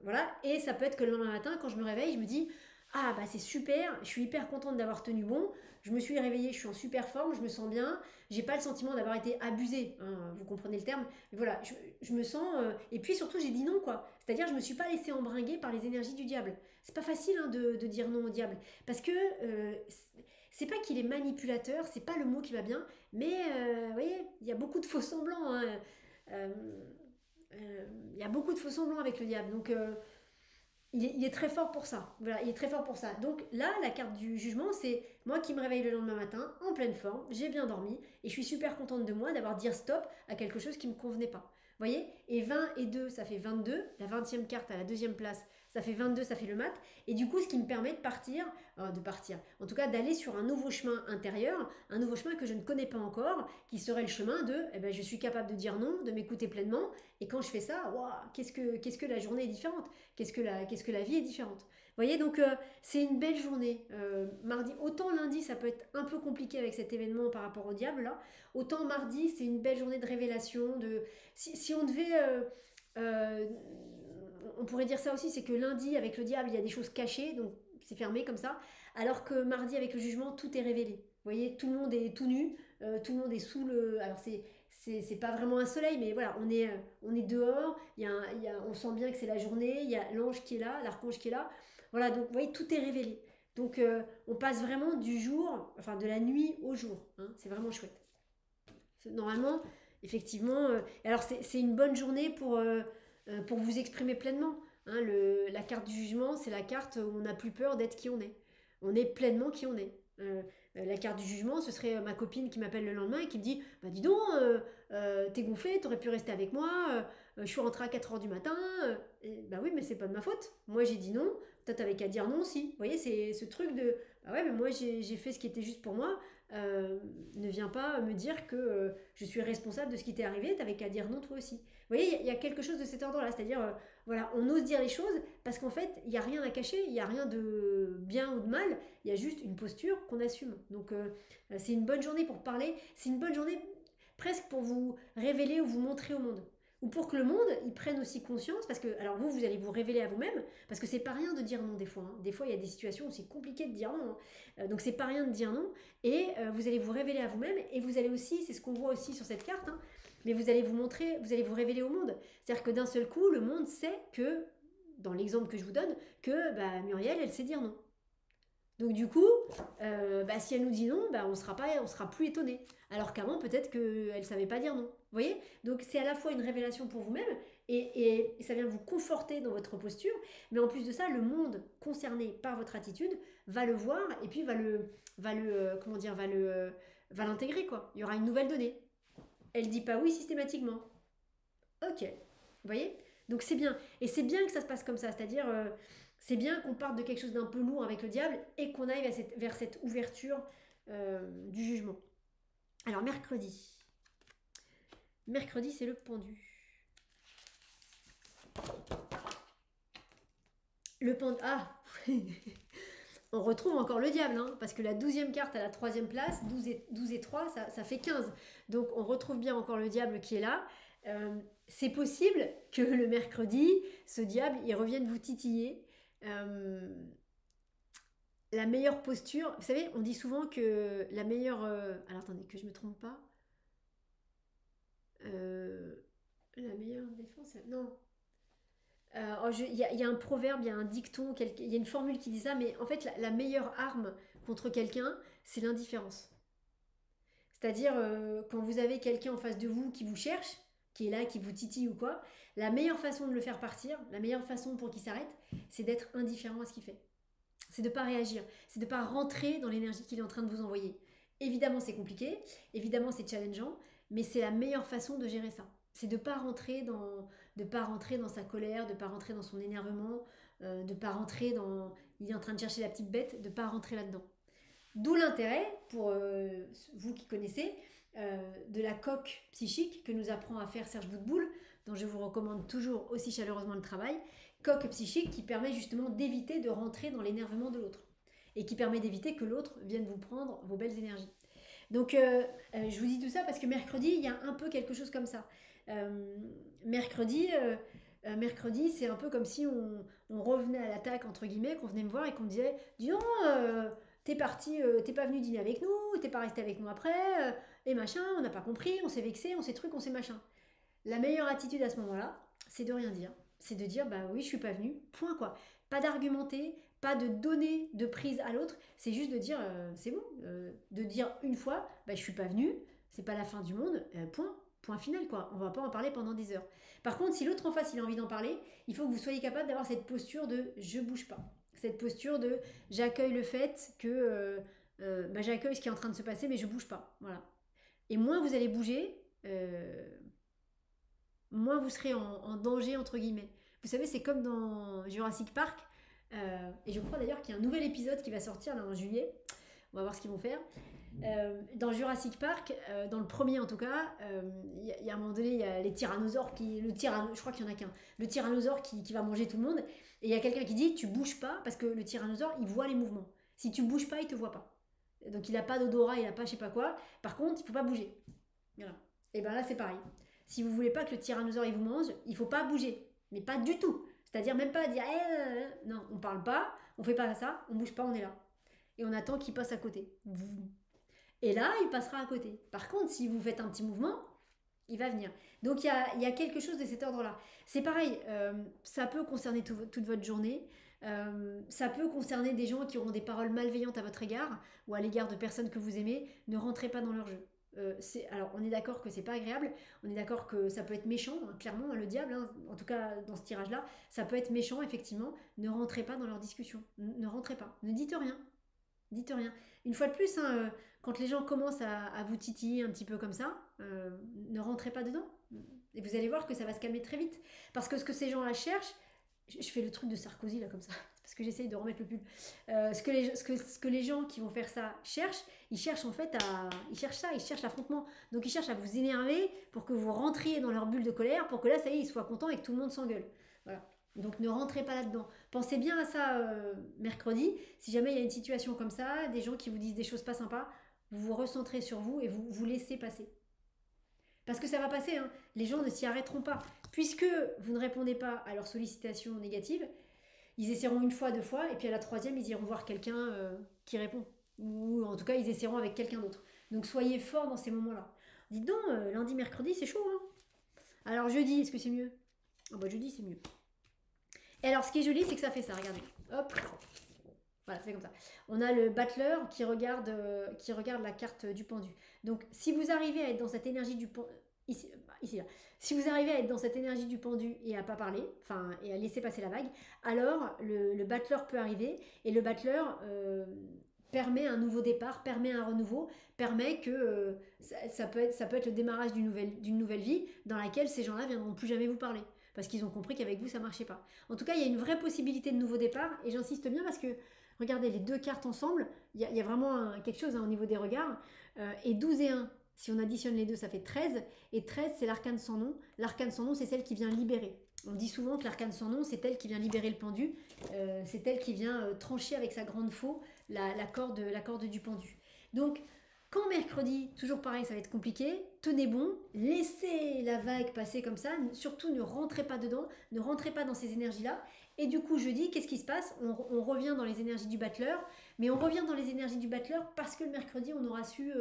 voilà. Et ça peut être que le lendemain matin quand je me réveille je me dis ah bah c'est super, je suis hyper contente d'avoir tenu bon, je me suis réveillée, je suis en super forme, je me sens bien, j'ai pas le sentiment d'avoir été abusée, hein, vous comprenez le terme, mais voilà, je me sens... et puis surtout j'ai dit non quoi, c'est-à-dire je me suis pas laissée embringuer par les énergies du diable. C'est pas facile hein, de dire non au diable, parce que c'est pas qu'il est manipulateur, c'est pas le mot qui va bien, mais vous voyez, il y a beaucoup de faux semblants, hein, il y a beaucoup de faux semblants avec le diable, donc... il est très fort pour ça. Voilà, il est très fort pour ça. Donc là, la carte du jugement, c'est moi qui me réveille le lendemain matin, en pleine forme, j'ai bien dormi, et je suis super contente de moi d'avoir dit stop à quelque chose qui ne me convenait pas. Vous voyez? Et 20 et 2, ça fait 22. La 20e carte à la deuxième place, ça fait 22, ça fait le mat. Et du coup, ce qui me permet de partir, en tout cas d'aller sur un nouveau chemin intérieur, un nouveau chemin que je ne connais pas encore, qui serait le chemin de, eh ben, je suis capable de dire non, de m'écouter pleinement. Et quand je fais ça, waouh, qu'est-ce que la journée est différente, qu'est-ce que la vie est différente. Vous voyez, donc c'est une belle journée. Mardi, autant lundi, ça peut être un peu compliqué avec cet événement par rapport au diable, là, autant mardi, c'est une belle journée de révélation. Si on devait... euh, on pourrait dire ça aussi, c'est que lundi, avec le diable, il y a des choses cachées, donc c'est fermé comme ça, alors que mardi, avec le jugement, tout est révélé. Vous voyez, tout le monde est tout nu, tout le monde est sous le... Alors c'est pas vraiment un soleil, mais voilà, on est dehors, on sent bien que c'est la journée, il y a l'ange qui est là, l'archange qui est là. Voilà, donc vous voyez, tout est révélé. Donc on passe vraiment du jour, enfin de la nuit au jour. Hein, c'est vraiment chouette. Normalement, effectivement, alors c'est une bonne journée pour vous exprimer pleinement. Hein, la carte du jugement, c'est la carte où on n'a plus peur d'être qui on est. On est pleinement qui on est. La carte du jugement, ce serait ma copine qui m'appelle le lendemain et qui me dit bah dis donc, t'es gonflé, t'aurais pu rester avec moi, je suis rentrée à 4 heures du matin. Bah oui, mais c'est pas de ma faute. Moi j'ai dit non, toi t'avais qu'à dire non aussi. Vous voyez, c'est ce truc de bah ouais, mais moi j'ai fait ce qui était juste pour moi. Ne viens pas me dire que je suis responsable de ce qui t'est arrivé, t'avais qu'à dire non toi aussi. Vous voyez, il y a quelque chose de cet ordre-là, c'est-à-dire, voilà, on ose dire les choses parce qu'en fait, il n'y a rien à cacher, il n'y a rien de bien ou de mal, il y a juste une posture qu'on assume. Donc, c'est une bonne journée pour parler, c'est une bonne journée presque pour vous révéler ou vous montrer au monde. Ou pour que le monde, il prenne aussi conscience, parce que, alors vous allez vous révéler à vous-même, parce que c'est pas rien de dire non des fois. Hein. Des fois, il y a des situations où c'est compliqué de dire non. Hein. Donc, c'est pas rien de dire non, et vous allez vous révéler à vous-même, et vous allez aussi, c'est ce qu'on voit aussi sur cette carte, hein, mais vous allez vous montrer, vous allez vous révéler au monde. C'est-à-dire que d'un seul coup, le monde sait que, dans l'exemple que je vous donne, que bah, Muriel, elle sait dire non. Donc du coup, bah, si elle nous dit non, bah, on sera plus étonné. Alors qu'avant, peut-être qu'elle ne savait pas dire non. Vous voyez? Donc c'est à la fois une révélation pour vous-même et ça vient vous conforter dans votre posture, mais en plus de ça, le monde concerné par votre attitude va le voir et puis comment dire, va l'intégrer quoi. Il y aura une nouvelle donnée. Elle dit pas oui systématiquement. Ok, vous voyez? Donc c'est bien. Et c'est bien que ça se passe comme ça. C'est-à-dire, c'est bien qu'on parte de quelque chose d'un peu lourd avec le diable et qu'on aille vers cette ouverture du jugement. Alors mercredi. Mercredi, c'est le pendu. Le pendu... Ah on retrouve encore le diable, hein, parce que la 12e carte à la 3e place, 12 et 3, ça fait 15. Donc on retrouve bien encore le diable qui est là. C'est possible que le mercredi, ce diable, il revienne vous titiller. La meilleure posture, vous savez, on dit souvent que la meilleure... alors attendez, que je me trompe pas. La meilleure défense... Non. Il y a un proverbe, il y a un dicton, il y a une formule qui dit ça, mais en fait, la meilleure arme contre quelqu'un, c'est l'indifférence. C'est-à-dire, quand vous avez quelqu'un en face de vous qui vous cherche, qui est là, qui vous titille ou quoi, la meilleure façon de le faire partir, la meilleure façon pour qu'il s'arrête, c'est d'être indifférent à ce qu'il fait. C'est de ne pas réagir, c'est de ne pas rentrer dans l'énergie qu'il est en train de vous envoyer. Évidemment, c'est compliqué, évidemment, c'est challengeant, mais c'est la meilleure façon de gérer ça. C'est de ne pas rentrer dans sa colère, de ne pas rentrer dans son énervement, de ne pas rentrer dans... Il est en train de chercher la petite bête, de ne pas rentrer là-dedans. D'où l'intérêt, pour vous qui connaissez, de la coque psychique que nous apprend à faire Serge Boutboul, dont je vous recommande toujours aussi chaleureusement le travail. Coque psychique qui permet justement d'éviter de rentrer dans l'énervement de l'autre et qui permet d'éviter que l'autre vienne vous prendre vos belles énergies. Donc je vous dis tout ça parce que mercredi, il y a un peu quelque chose comme ça. Mercredi, c'est un peu comme si on revenait à l'attaque, entre guillemets, qu'on venait me voir et qu'on me disait « Dis donc, t'es parti, t'es pas venu dîner avec nous, t'es pas resté avec nous après, et machin, on n'a pas compris, on s'est vexé, on s'est truc, on s'est machin. » La meilleure attitude à ce moment-là, c'est de rien dire. C'est de dire, bah oui, je suis pas venue, point quoi. Pas d'argumenter, pas de donner de prise à l'autre, c'est juste de dire, c'est bon, de dire une fois, bah je suis pas venue, c'est pas la fin du monde, point final quoi. On va pas en parler pendant des heures. Par contre, si l'autre en face, il a envie d'en parler, il faut que vous soyez capable d'avoir cette posture de je bouge pas. Cette posture de j'accueille le fait que j'accueille ce qui est en train de se passer, mais je bouge pas. Voilà. Et moins vous allez bouger, moins vous serez en danger, entre guillemets. Vous savez, c'est comme dans Jurassic Park. Et je crois d'ailleurs qu'il y a un nouvel épisode qui va sortir là en juillet. On va voir ce qu'ils vont faire. Dans Jurassic Park, dans le premier en tout cas, il y a un moment donné, il y a les tyrannosaures je crois qu'il y en a qu'un, le tyrannosaure qui va manger tout le monde. Et il y a quelqu'un qui dit, tu bouges pas, parce que le tyrannosaure, il voit les mouvements. Si tu bouges pas, il te voit pas. Donc il a pas d'odorat, il a pas je sais pas quoi. Par contre, il faut pas bouger. Voilà. Et ben là, c'est pareil. Si vous voulez pas que le tyrannosaure il vous mange, il faut pas bouger. Mais pas du tout. C'est-à-dire même pas dire, non, on parle pas, on fait pas ça, on bouge pas, on est là. Et on attend qu'il passe à côté. Et là, il passera à côté. Par contre, si vous faites un petit mouvement, il va venir. Donc il y a quelque chose de cet ordre-là. C'est pareil, ça peut concerner toute votre journée. Ça peut concerner des gens qui auront des paroles malveillantes à votre égard ou à l'égard de personnes que vous aimez. Ne rentrez pas dans leur jeu. Alors on est d'accord que c'est pas agréable, on est d'accord que ça peut être méchant, hein, clairement, hein, le diable, hein, en tout cas dans ce tirage-là, ça peut être méchant, effectivement. Ne rentrez pas dans leur discussion. Ne rentrez pas. Ne dites rien. Dites rien. Une fois de plus, hein, quand les gens commencent à vous titiller un petit peu comme ça, ne rentrez pas dedans. Et vous allez voir que ça va se calmer très vite. Parce que ce que ces gens-là cherchent, je fais le truc de Sarkozy là comme ça, parce que j'essaye de remettre le pull. Ce que les gens qui vont faire ça cherchent, ils cherchent en fait ils cherchent ça, ils cherchent l'affrontement. Donc ils cherchent à vous énerver pour que vous rentriez dans leur bulle de colère, pour que là, ça y est, ils soient contents et que tout le monde s'engueule. Voilà. Donc ne rentrez pas là-dedans. Pensez bien à ça mercredi. Si jamais il y a une situation comme ça, des gens qui vous disent des choses pas sympas, vous vous recentrez sur vous et vous vous laissez passer. Parce que ça va passer, hein. Les gens ne s'y arrêteront pas. Puisque vous ne répondez pas à leurs sollicitations négatives, ils essaieront une fois, deux fois, et puis à la troisième, ils iront voir quelqu'un qui répond. Ou en tout cas, ils essaieront avec quelqu'un d'autre. Donc soyez fort dans ces moments-là. Dites donc, lundi, mercredi, c'est chaud, hein. Alors jeudi, est-ce que c'est mieux? Ah bah jeudi, c'est mieux. Et alors, ce qui est joli, c'est que ça fait ça, regardez. Hop. Voilà, c'est comme ça. On a le battleur qui regarde la carte du pendu. Donc, si vous arrivez à être dans cette énergie du pendu, ici là. Si vous arrivez à être dans cette énergie du pendu et à pas parler, enfin, et à laisser passer la vague, alors le battleur peut arriver et le battleur permet un nouveau départ, permet un renouveau, permet que ça peut être le démarrage d'une nouvelle vie dans laquelle ces gens-là viendront plus jamais vous parler. Parce qu'ils ont compris qu'avec vous, ça ne marchait pas. En tout cas, il y a une vraie possibilité de nouveau départ. Et j'insiste bien parce que, regardez, les deux cartes ensemble, il y a vraiment quelque chose hein, au niveau des regards. Et 12 et 1, si on additionne les deux, ça fait 13. Et 13, c'est l'arcane sans nom. L'arcane sans nom, c'est celle qui vient libérer. On dit souvent que l'arcane sans nom, c'est elle qui vient libérer le pendu. C'est elle qui vient trancher avec sa grande faux la corde du pendu. Donc, quand mercredi, toujours pareil, ça va être compliqué, tenez bon, laissez la vague passer comme ça, surtout ne rentrez pas dedans, ne rentrez pas dans ces énergies-là. Et du coup, jeudi, qu'est-ce qui se passe? On revient dans les énergies du battleur, mais on revient dans les énergies du battleur parce que le mercredi, on aura su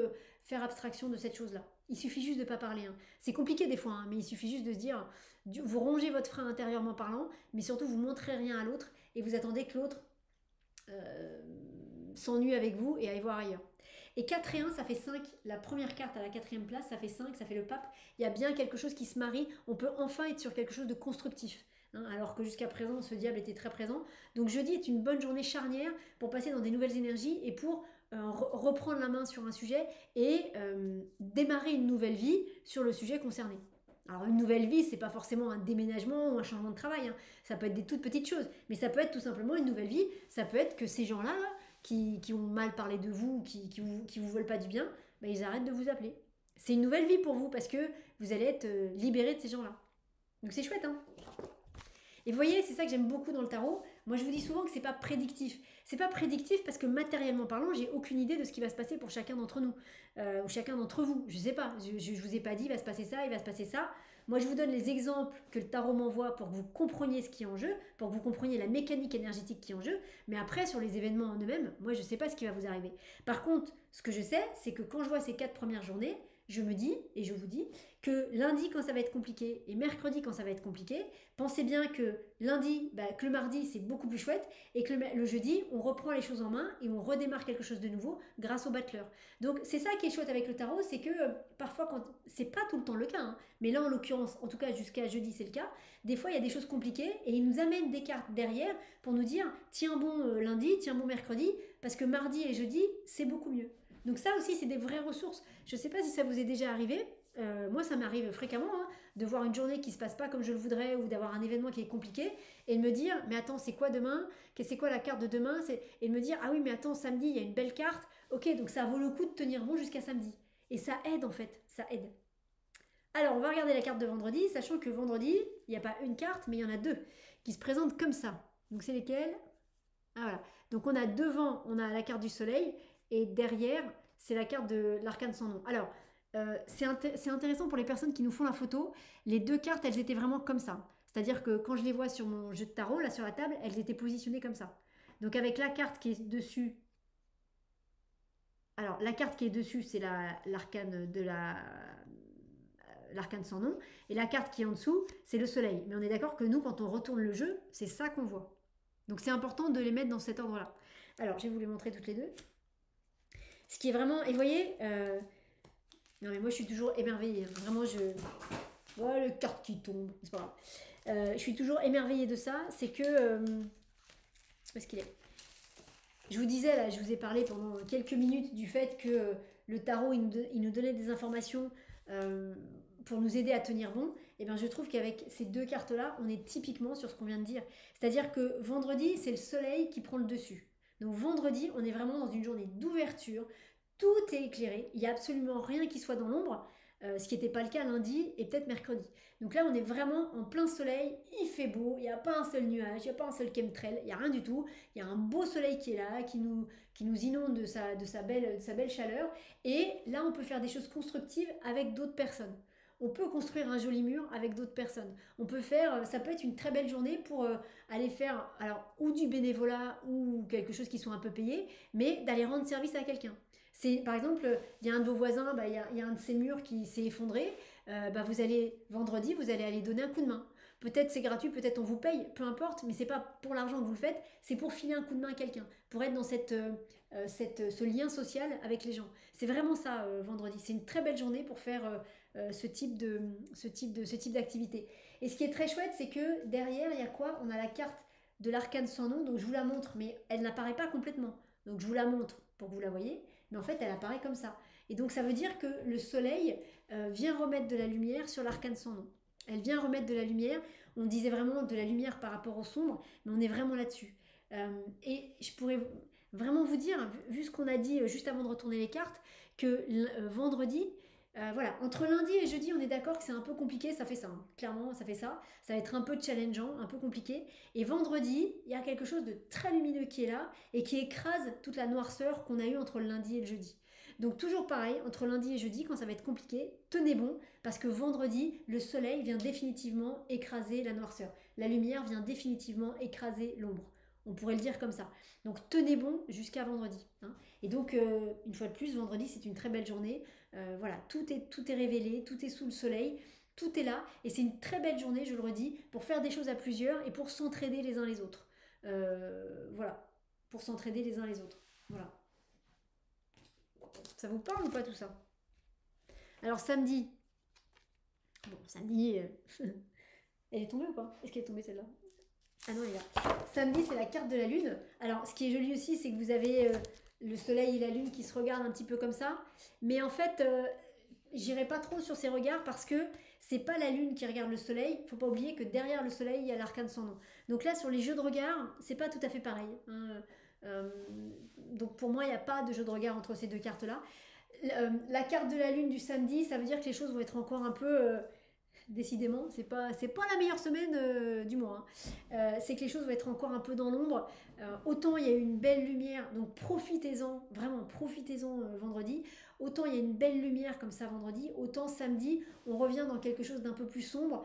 faire abstraction de cette chose-là. Il suffit juste de ne pas parler. Hein. C'est compliqué des fois, hein, mais il suffit juste de se dire, vous rongez votre frein intérieurement parlant, mais surtout vous ne montrez rien à l'autre et vous attendez que l'autre s'ennuie avec vous et aille voir ailleurs. Et 4 et 1, ça fait 5. La première carte à la 4e place, ça fait 5, ça fait le pape. Il y a bien quelque chose qui se marie. On peut enfin être sur quelque chose de constructif. Hein, alors que jusqu'à présent, ce diable était très présent. Donc jeudi est une bonne journée charnière pour passer dans des nouvelles énergies et pour reprendre la main sur un sujet et démarrer une nouvelle vie sur le sujet concerné. Alors une nouvelle vie, c'est pas forcément un déménagement ou un changement de travail. Hein. Ça peut être des toutes petites choses. Mais ça peut être tout simplement une nouvelle vie. Ça peut être que ces gens-là... Qui ont mal parlé de vous, qui vous veulent pas du bien, bah, ils arrêtent de vous appeler. C'est une nouvelle vie pour vous parce que vous allez être libéré de ces gens-là. Donc c'est chouette, hein. Et vous voyez, c'est ça que j'aime beaucoup dans le tarot. Moi, je vous dis souvent que c'est pas prédictif. C'est pas prédictif parce que matériellement parlant, j'ai aucune idée de ce qui va se passer pour chacun d'entre nous ou chacun d'entre vous. Je sais pas. Je vous ai pas dit, il va se passer ça, il va se passer ça. Moi, je vous donne les exemples que le tarot m'envoie pour que vous compreniez ce qui est en jeu, pour que vous compreniez la mécanique énergétique qui est en jeu. Mais après, sur les événements en eux-mêmes, moi, je sais pas ce qui va vous arriver. Par contre, ce que je sais, c'est que quand je vois ces 4 premières journées, je me dis, et je vous dis, que lundi quand ça va être compliqué et mercredi quand ça va être compliqué, pensez bien que lundi, que le mardi c'est beaucoup plus chouette et que le jeudi on reprend les choses en main et on redémarre quelque chose de nouveau grâce au battleur. Donc c'est ça qui est chouette avec le tarot, c'est que parfois quand c'est pas tout le temps le cas, hein, mais là en l'occurrence, en tout cas jusqu'à jeudi c'est le cas, des fois il y a des choses compliquées et il nous amène des cartes derrière pour nous dire tiens bon lundi, tiens bon mercredi, parce que mardi et jeudi c'est beaucoup mieux. Donc ça aussi, c'est des vraies ressources. Je ne sais pas si ça vous est déjà arrivé. Moi, ça m'arrive fréquemment hein, de voir une journée qui se passe pas comme je le voudrais ou d'avoir un événement qui est compliqué et de me dire, mais attends, c'est quoi demain? C'est quoi la carte de demain? Et de me dire, ah oui, mais attends, samedi, il y a une belle carte. Ok, donc ça vaut le coup de tenir bon jusqu'à samedi. Et ça aide en fait, ça aide. Alors, on va regarder la carte de vendredi, sachant que vendredi, il n'y a pas une carte, mais il y en a deux qui se présentent comme ça. Donc, c'est lesquelles? Ah voilà. Donc, on a devant, on a la carte du soleil, et derrière, c'est la carte de l'arcane sans nom. Alors, c'est intéressant pour les personnes qui nous font la photo. Les deux cartes, elles étaient vraiment comme ça. C'est-à-dire que quand je les vois sur mon jeu de tarot, là sur la table, elles étaient positionnées comme ça. Donc, avec la carte qui est dessus, alors la carte qui est dessus, c'est l'arcane de l'arcane sans nom. Et la carte qui est en dessous, c'est le soleil. Mais on est d'accord que nous, quand on retourne le jeu, c'est ça qu'on voit. Donc c'est important de les mettre dans cet ordre-là. Alors, je vais vous les montrer toutes les deux. Ce qui est vraiment... Et vous voyez... non mais moi, je suis toujours émerveillée. Vraiment, je... Voilà le carte qui tombe. C'est pas grave. Je suis toujours émerveillée de ça. C'est que... Où est-ce qu'il est? Je vous disais, là, je vous ai parlé pendant quelques minutes du fait que le tarot, il nous donnait des informations pour nous aider à tenir bon. Et bien, je trouve qu'avec ces deux cartes-là, on est typiquement sur ce qu'on vient de dire. C'est-à-dire que vendredi, c'est le soleil qui prend le dessus. Donc vendredi, on est vraiment dans une journée d'ouverture. Tout est éclairé. Il n'y a absolument rien qui soit dans l'ombre. Ce qui n'était pas le cas lundi et peut-être mercredi. Donc là, on est vraiment en plein soleil, il fait beau, il n'y a pas un seul nuage, il n'y a pas un seul chemtrail, il n'y a rien du tout. Il y a un beau soleil qui est là, qui nous inonde de sa belle chaleur. Et là, on peut faire des choses constructives avec d'autres personnes. On peut construire un joli mur avec d'autres personnes. On peut faire, ça peut être une très belle journée pour aller faire, alors, ou du bénévolat ou quelque chose qui soit un peu payé, mais d'aller rendre service à quelqu'un. C'est, par exemple, il y a un de vos voisins, il y a un de ses murs qui s'est effondré. Vendredi, vous allez aller donner un coup de main. Peut-être c'est gratuit, peut-être on vous paye, peu importe, mais c'est pas pour l'argent que vous le faites, c'est pour filer un coup de main à quelqu'un, pour être dans ce lien social avec les gens. C'est vraiment ça, vendredi. C'est une très belle journée pour faire ce type d'activité. Et ce qui est très chouette, c'est que derrière, il y a quoi? On a la carte de l'arcane sans nom, donc je vous la montre, mais elle n'apparaît pas complètement. Donc je vous la montre pour que vous la voyez, mais en fait, elle apparaît comme ça. Et donc ça veut dire que le soleil vient remettre de la lumière sur l'arcane sans nom. Elle vient remettre de la lumière. On disait vraiment de la lumière par rapport au sombre, mais on est vraiment là-dessus. Et je pourrais vraiment vous dire, vu ce qu'on a dit juste avant de retourner les cartes, que vendredi, voilà, entre lundi et jeudi, on est d'accord que c'est un peu compliqué, ça fait ça, hein. Clairement, ça fait ça. Ça va être un peu challengeant, un peu compliqué. Et vendredi, il y a quelque chose de très lumineux qui est là et qui écrase toute la noirceur qu'on a eue entre le lundi et le jeudi. Donc toujours pareil, entre lundi et jeudi, quand ça va être compliqué, tenez bon, parce que vendredi, le soleil vient définitivement écraser la noirceur. La lumière vient définitivement écraser l'ombre. On pourrait le dire comme ça. Donc tenez bon jusqu'à vendredi, hein. Et donc, une fois de plus, vendredi, c'est une très belle journée. Voilà, tout est révélé, tout est sous le soleil, tout est là. Et c'est une très belle journée, je le redis, pour faire des choses à plusieurs et pour s'entraider les uns les autres. Voilà, pour s'entraider les uns les autres. Voilà. Ça vous parle ou pas tout ça? Alors samedi. Bon, samedi. Elle est tombée ou pas? Est-ce qu'elle est tombée celle-là? Ah non, elle est là. Samedi, c'est la carte de la lune. Alors, ce qui est joli aussi, c'est que vous avez le soleil et la lune qui se regardent un petit peu comme ça. Mais en fait, j'irai pas trop sur ces regards parce que c'est pas la lune qui regarde le soleil. Faut pas oublier que derrière le soleil, il y a l'arcane sans nom. Donc là, sur les jeux de regard, c'est pas tout à fait pareil, hein. Donc pour moi, il n'y a pas de jeu de regard entre ces deux cartes-là. La carte de la lune du samedi, ça veut dire que les choses vont être encore un peu... décidément, c'est pas la meilleure semaine du mois, hein. C'est que les choses vont être encore un peu dans l'ombre. Autant il y a une belle lumière, donc profitez-en, vraiment profitez-en vendredi. Autant il y a une belle lumière comme ça vendredi, autant samedi, on revient dans quelque chose d'un peu plus sombre.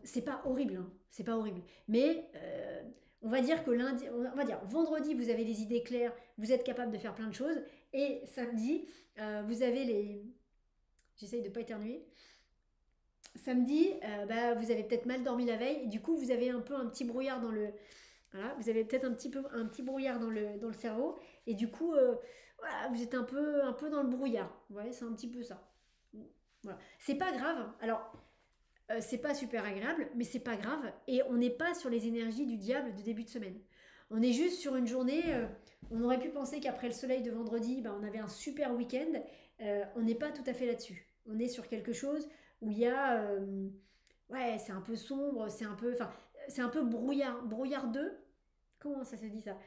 C'est pas horrible, hein, c'est pas horrible. Mais on va dire que lundi, on va dire vendredi, vous avez les idées claires, vous êtes capable de faire plein de choses. Et samedi, vous avez les... J'essaye de pas éternuer. Samedi, vous avez peut-être mal dormi la veille et du coup vous avez un peu un petit brouillard dans le... Voilà, vous avez peut-être un petit brouillard dans le cerveau et du coup voilà, vous êtes un peu dans le brouillard. Ouais, c'est un petit peu ça. Voilà. C'est pas grave. Alors, c'est pas super agréable, mais c'est pas grave. Et on n'est pas sur les énergies du diable de début de semaine. On est juste sur une journée, on aurait pu penser qu'après le soleil de vendredi, on avait un super week-end. On n'est pas tout à fait là-dessus. On est sur quelque chose où il y a... ouais, c'est un peu sombre, c'est un peu... Enfin, c'est un peu brouillardeux. Comment ça se dit ça?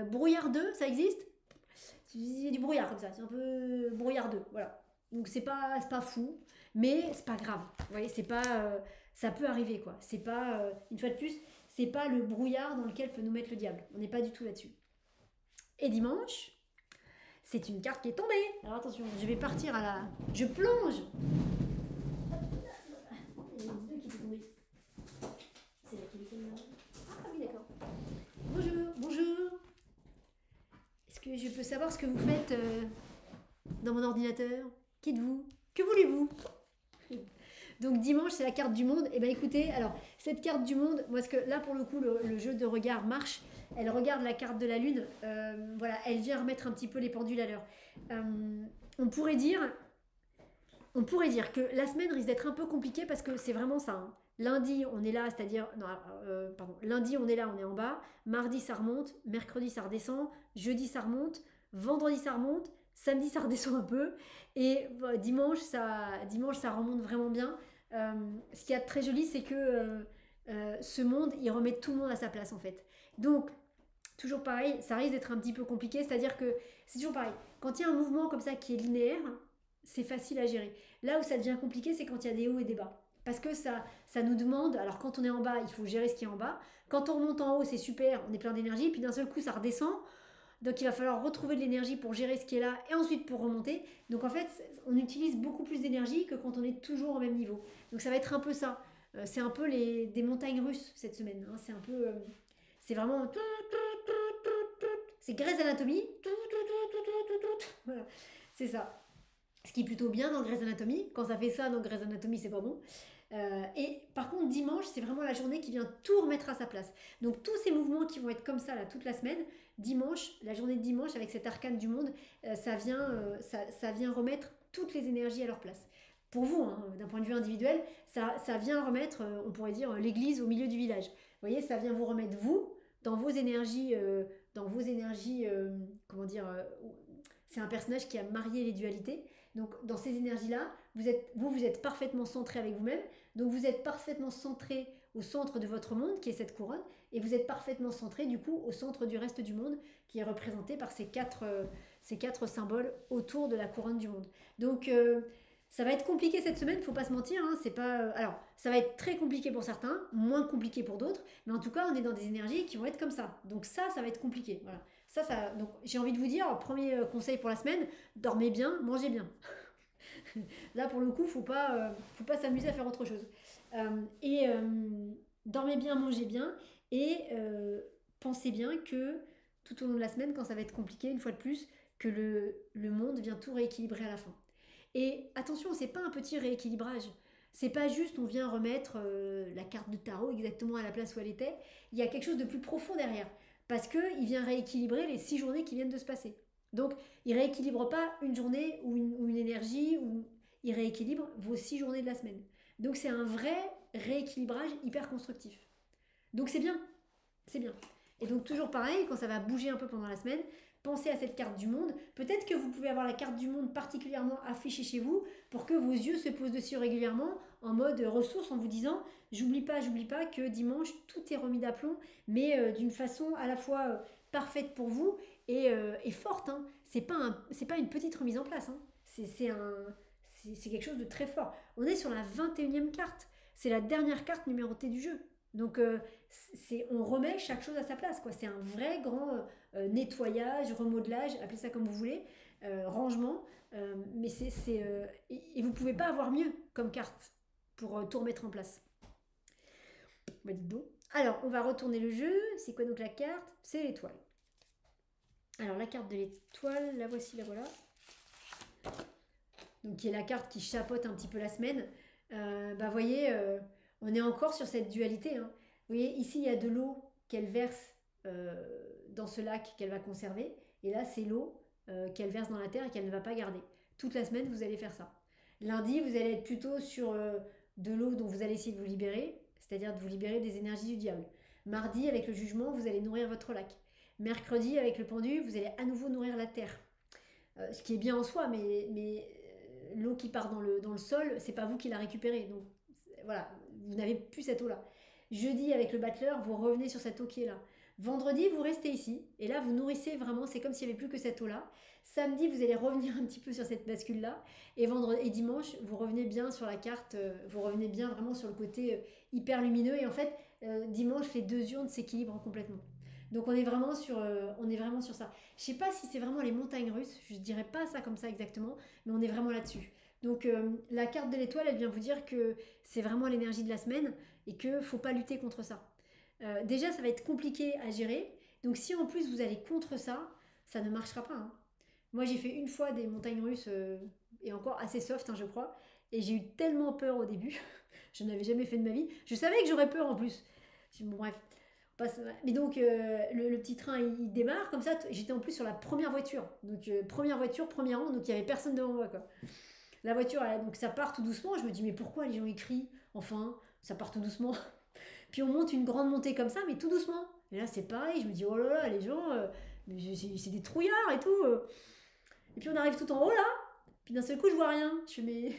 Brouillardeux, ça existe? Il y a du brouillard comme ça, c'est un peu brouillardeux, voilà. Donc c'est pas fou, mais c'est pas grave. Vous voyez, c'est pas... ça peut arriver, quoi. C'est pas... une fois de plus, c'est pas le brouillard dans lequel peut nous mettre le diable. On n'est pas du tout là-dessus. Et dimanche, c'est une carte qui est tombée. Alors attention, je vais partir à la... Je plonge. Il y en a deux qui sont tombés. C'est là qui est tombée. Ah oui, d'accord. Bonjour, bonjour. Est-ce que je peux savoir ce que vous faites dans mon ordinateur? Qui êtes-vous? Que voulez-vous? Donc dimanche, c'est la carte du monde. Et bien écoutez, alors cette carte du monde, moi, parce que là pour le coup, le jeu de regard marche. Elle regarde la carte de la lune. Voilà, elle vient remettre un petit peu les pendules à l'heure. On pourrait dire que la semaine risque d'être un peu compliquée parce que c'est vraiment ça. Hein. Lundi, on est là, c'est-à-dire... Non, pardon. Lundi, on est là, on est en bas. Mardi, ça remonte. Mercredi, ça redescend. Jeudi, ça remonte. Vendredi, ça remonte. Samedi, ça redescend un peu. Et dimanche, ça remonte vraiment bien. Ce qu'il y a de très joli, c'est que ce monde, il remet tout le monde à sa place, en fait. Donc, toujours pareil, ça risque d'être un petit peu compliqué. C'est-à-dire que c'est toujours pareil. Quand il y a un mouvement comme ça qui est linéaire, c'est facile à gérer. Là où ça devient compliqué, c'est quand il y a des hauts et des bas. Parce que ça nous demande, alors quand on est en bas, il faut gérer ce qui est en bas. Quand on remonte en haut, c'est super, on est plein d'énergie, puis d'un seul coup, ça redescend. Donc il va falloir retrouver de l'énergie pour gérer ce qui est là et ensuite pour remonter. Donc en fait, on utilise beaucoup plus d'énergie que quand on est toujours au même niveau. Donc ça va être un peu ça. C'est un peu des montagnes russes cette semaine. Hein. C'est un peu... c'est vraiment... C'est Grey's Anatomy. Voilà, c'est ça. Ce qui est plutôt bien dans Grey's Anatomy. Quand ça fait ça dans Grey's Anatomy, c'est pas bon. Et par contre, dimanche, c'est vraiment la journée qui vient tout remettre à sa place. Donc tous ces mouvements qui vont être comme ça là toute la semaine, dimanche, la journée de dimanche avec cet arcane du monde, ça vient remettre toutes les énergies à leur place. Pour vous, hein, d'un point de vue individuel, ça vient remettre, on pourrait dire, l'église au milieu du village. Vous voyez, ça vient vous remettre vous dans vos énergies, comment dire, c'est un personnage qui a marié les dualités. Donc dans ces énergies-là, vous êtes parfaitement centré avec vous-même. Donc vous êtes parfaitement centré au centre de votre monde, qui est cette couronne, et vous êtes parfaitement centré du coup au centre du reste du monde, qui est représenté par ces quatre symboles autour de la couronne du monde. Donc ça va être compliqué cette semaine, faut pas se mentir. Hein, c'est pas, alors ça va être très compliqué pour certains, moins compliqué pour d'autres, mais en tout cas on est dans des énergies qui vont être comme ça. Donc ça va être compliqué. Voilà. Donc j'ai envie de vous dire, premier conseil pour la semaine, dormez bien, mangez bien. Là pour le coup, faut pas s'amuser à faire autre chose. Dormez bien, mangez bien, et pensez bien que tout au long de la semaine, quand ça va être compliqué, une fois de plus, que le monde vient tout rééquilibrer à la fin. Et attention, c'est pas un petit rééquilibrage. C'est pas juste on vient remettre la carte de tarot exactement à la place où elle était. Il y a quelque chose de plus profond derrière. Parce qu'il vient rééquilibrer les 6 journées qui viennent de se passer. Donc, il rééquilibre pas une journée ou une énergie, ou il rééquilibre vos 6 journées de la semaine. Donc, c'est un vrai rééquilibrage hyper constructif. Donc, c'est bien. C'est bien. Et donc, toujours pareil, quand ça va bouger un peu pendant la semaine, pensez à cette carte du monde. Peut-être que vous pouvez avoir la carte du monde particulièrement affichée chez vous pour que vos yeux se posent dessus régulièrement en mode ressource en vous disant j'oublie pas que dimanche tout est remis d'aplomb, mais d'une façon à la fois parfaite pour vous et forte. Hein. C'est pas une petite remise en place. Hein. C'est quelque chose de très fort. On est sur la 21e carte. C'est la dernière carte numérotée du jeu. Donc on remet chaque chose à sa place. C'est un vrai grand nettoyage, remodelage, appelez ça comme vous voulez, rangement. Mais et vous ne pouvez pas avoir mieux comme carte pour tout remettre en place. Bah, dites donc. Alors, on va retourner le jeu. C'est quoi donc la carte? C'est l'étoile. Alors, la carte de l'étoile, la voici, la voilà. Donc, qui est la carte qui chapeaute un petit peu la semaine. Vous voyez, on est encore sur cette dualité. Hein. Vous voyez, ici, il y a de l'eau qu'elle verse dans ce lac qu'elle va conserver. Et là, c'est l'eau qu'elle verse dans la terre et qu'elle ne va pas garder. Toute la semaine, vous allez faire ça. Lundi, vous allez être plutôt sur de l'eau dont vous allez essayer de vous libérer, c'est-à-dire de vous libérer des énergies du diable. Mardi, avec le jugement, vous allez nourrir votre lac. Mercredi, avec le pendu, vous allez à nouveau nourrir la terre. Ce qui est bien en soi, mais l'eau qui part dans le sol, c'est pas vous qui la récupérez. Donc voilà, vous n'avez plus cette eau-là. Jeudi, avec le battleur, vous revenez sur cette eau qui est là. Vendredi, vous restez ici. Et là, vous nourrissez vraiment, c'est comme s'il n'y avait plus que cette eau-là. Samedi, vous allez revenir un petit peu sur cette bascule-là. Et vendredi et dimanche, vous revenez bien sur la carte, vous revenez bien vraiment sur le côté hyper lumineux. Et en fait, dimanche, les deux urnes s'équilibrent complètement. Donc on est vraiment sur ça. Je sais pas si c'est vraiment les montagnes russes, je dirais pas ça comme ça exactement, mais on est vraiment là-dessus. Donc la carte de l'étoile, elle vient vous dire que c'est vraiment l'énergie de la semaine et que faut pas lutter contre ça. Déjà, ça va être compliqué à gérer. Donc si en plus vous allez contre ça, ça ne marchera pas, hein. Moi, j'ai fait une fois des montagnes russes et encore assez soft, hein, je crois. Et j'ai eu tellement peur au début. Je n'avais jamais fait de ma vie. Je savais que j'aurais peur en plus. Bon, bref. Mais donc, le petit train, il démarre comme ça. J'étais en plus sur la première voiture. Donc, première voiture, premier rang. Donc, il n'y avait personne devant moi, quoi. La voiture, donc ça part tout doucement. Je me dis, mais pourquoi les gens ils crient? Enfin, ça part tout doucement. Puis on monte une grande montée comme ça, mais tout doucement. Et là, c'est pareil. Je me dis, oh là là, les gens, c'est des trouillards et tout. Et puis on arrive tout en haut là. Puis d'un seul coup, je vois rien. Je fais, mais.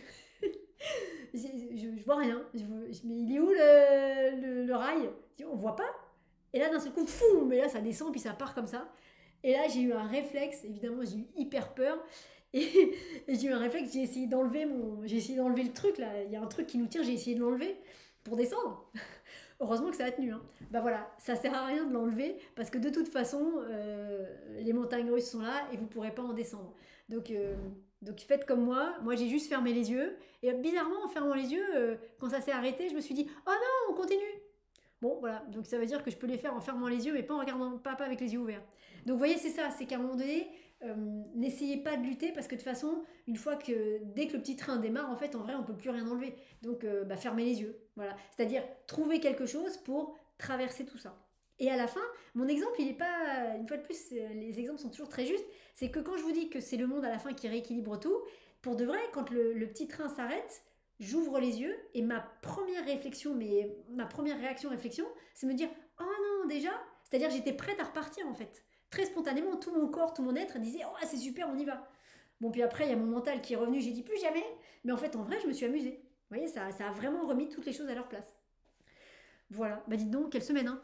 je vois rien. Mais il est où le rail? On voit pas. Et là, d'un seul coup, fou, mais là, ça descend, puis ça part comme ça. Et là, j'ai eu un réflexe, évidemment, j'ai eu hyper peur. Et, et j'ai eu un réflexe, j'ai essayé d'enlever le truc, là. Il y a un truc qui nous tire, j'ai essayé de l'enlever pour descendre. Heureusement que ça a tenu, hein. Bah voilà, ça sert à rien de l'enlever, parce que de toute façon, les montagnes russes sont là et vous pourrez pas en descendre. Donc, donc faites comme moi j'ai juste fermé les yeux. Et bizarrement, en fermant les yeux, quand ça s'est arrêté, je me suis dit, oh non, on continue. Bon, voilà, donc ça veut dire que je peux les faire en fermant les yeux, mais pas en regardant, pas avec les yeux ouverts. Donc vous voyez, c'est ça, c'est qu'à un moment donné, n'essayez pas de lutter parce que de toute façon, dès que le petit train démarre, en fait, en vrai, on peut plus rien enlever. Donc, fermez les yeux, voilà. C'est-à-dire, trouver quelque chose pour traverser tout ça. Et à la fin, mon exemple, il est pas, une fois de plus, les exemples sont toujours très justes, c'est que quand je vous dis que c'est le monde à la fin qui rééquilibre tout, pour de vrai, quand le petit train s'arrête, j'ouvre les yeux et ma première réflexion, ma première réflexion, c'est me dire oh non déjà, c'est-à-dire j'étais prête à repartir en fait. Très spontanément, tout mon corps, tout mon être disait oh c'est super, on y va. Bon puis après il y a mon mental qui est revenu, j'ai dit plus jamais, mais en fait en vrai je me suis amusée. Vous voyez, ça a vraiment remis toutes les choses à leur place. Voilà, bah dites donc, quelle semaine hein.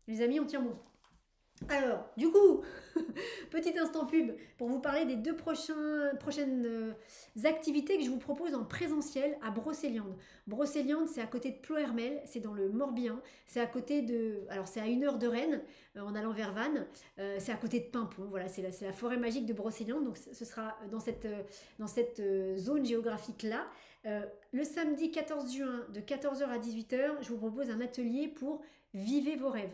Les amis, on tient bon. Alors, du coup, petit instant pub pour vous parler des deux prochaines activités que je vous propose en présentiel à Brocéliande. Brocéliande, c'est à côté de Plohermel, c'est dans le Morbihan, c'est à côté de... Alors, c'est à 1 heure de Rennes, en allant vers Vannes, c'est à côté de Pimpon, voilà, c'est la forêt magique de Brocéliande, donc ce sera dans cette zone géographique-là. Le samedi 14 juin, de 14h à 18h, je vous propose un atelier pour Vivez vos rêves.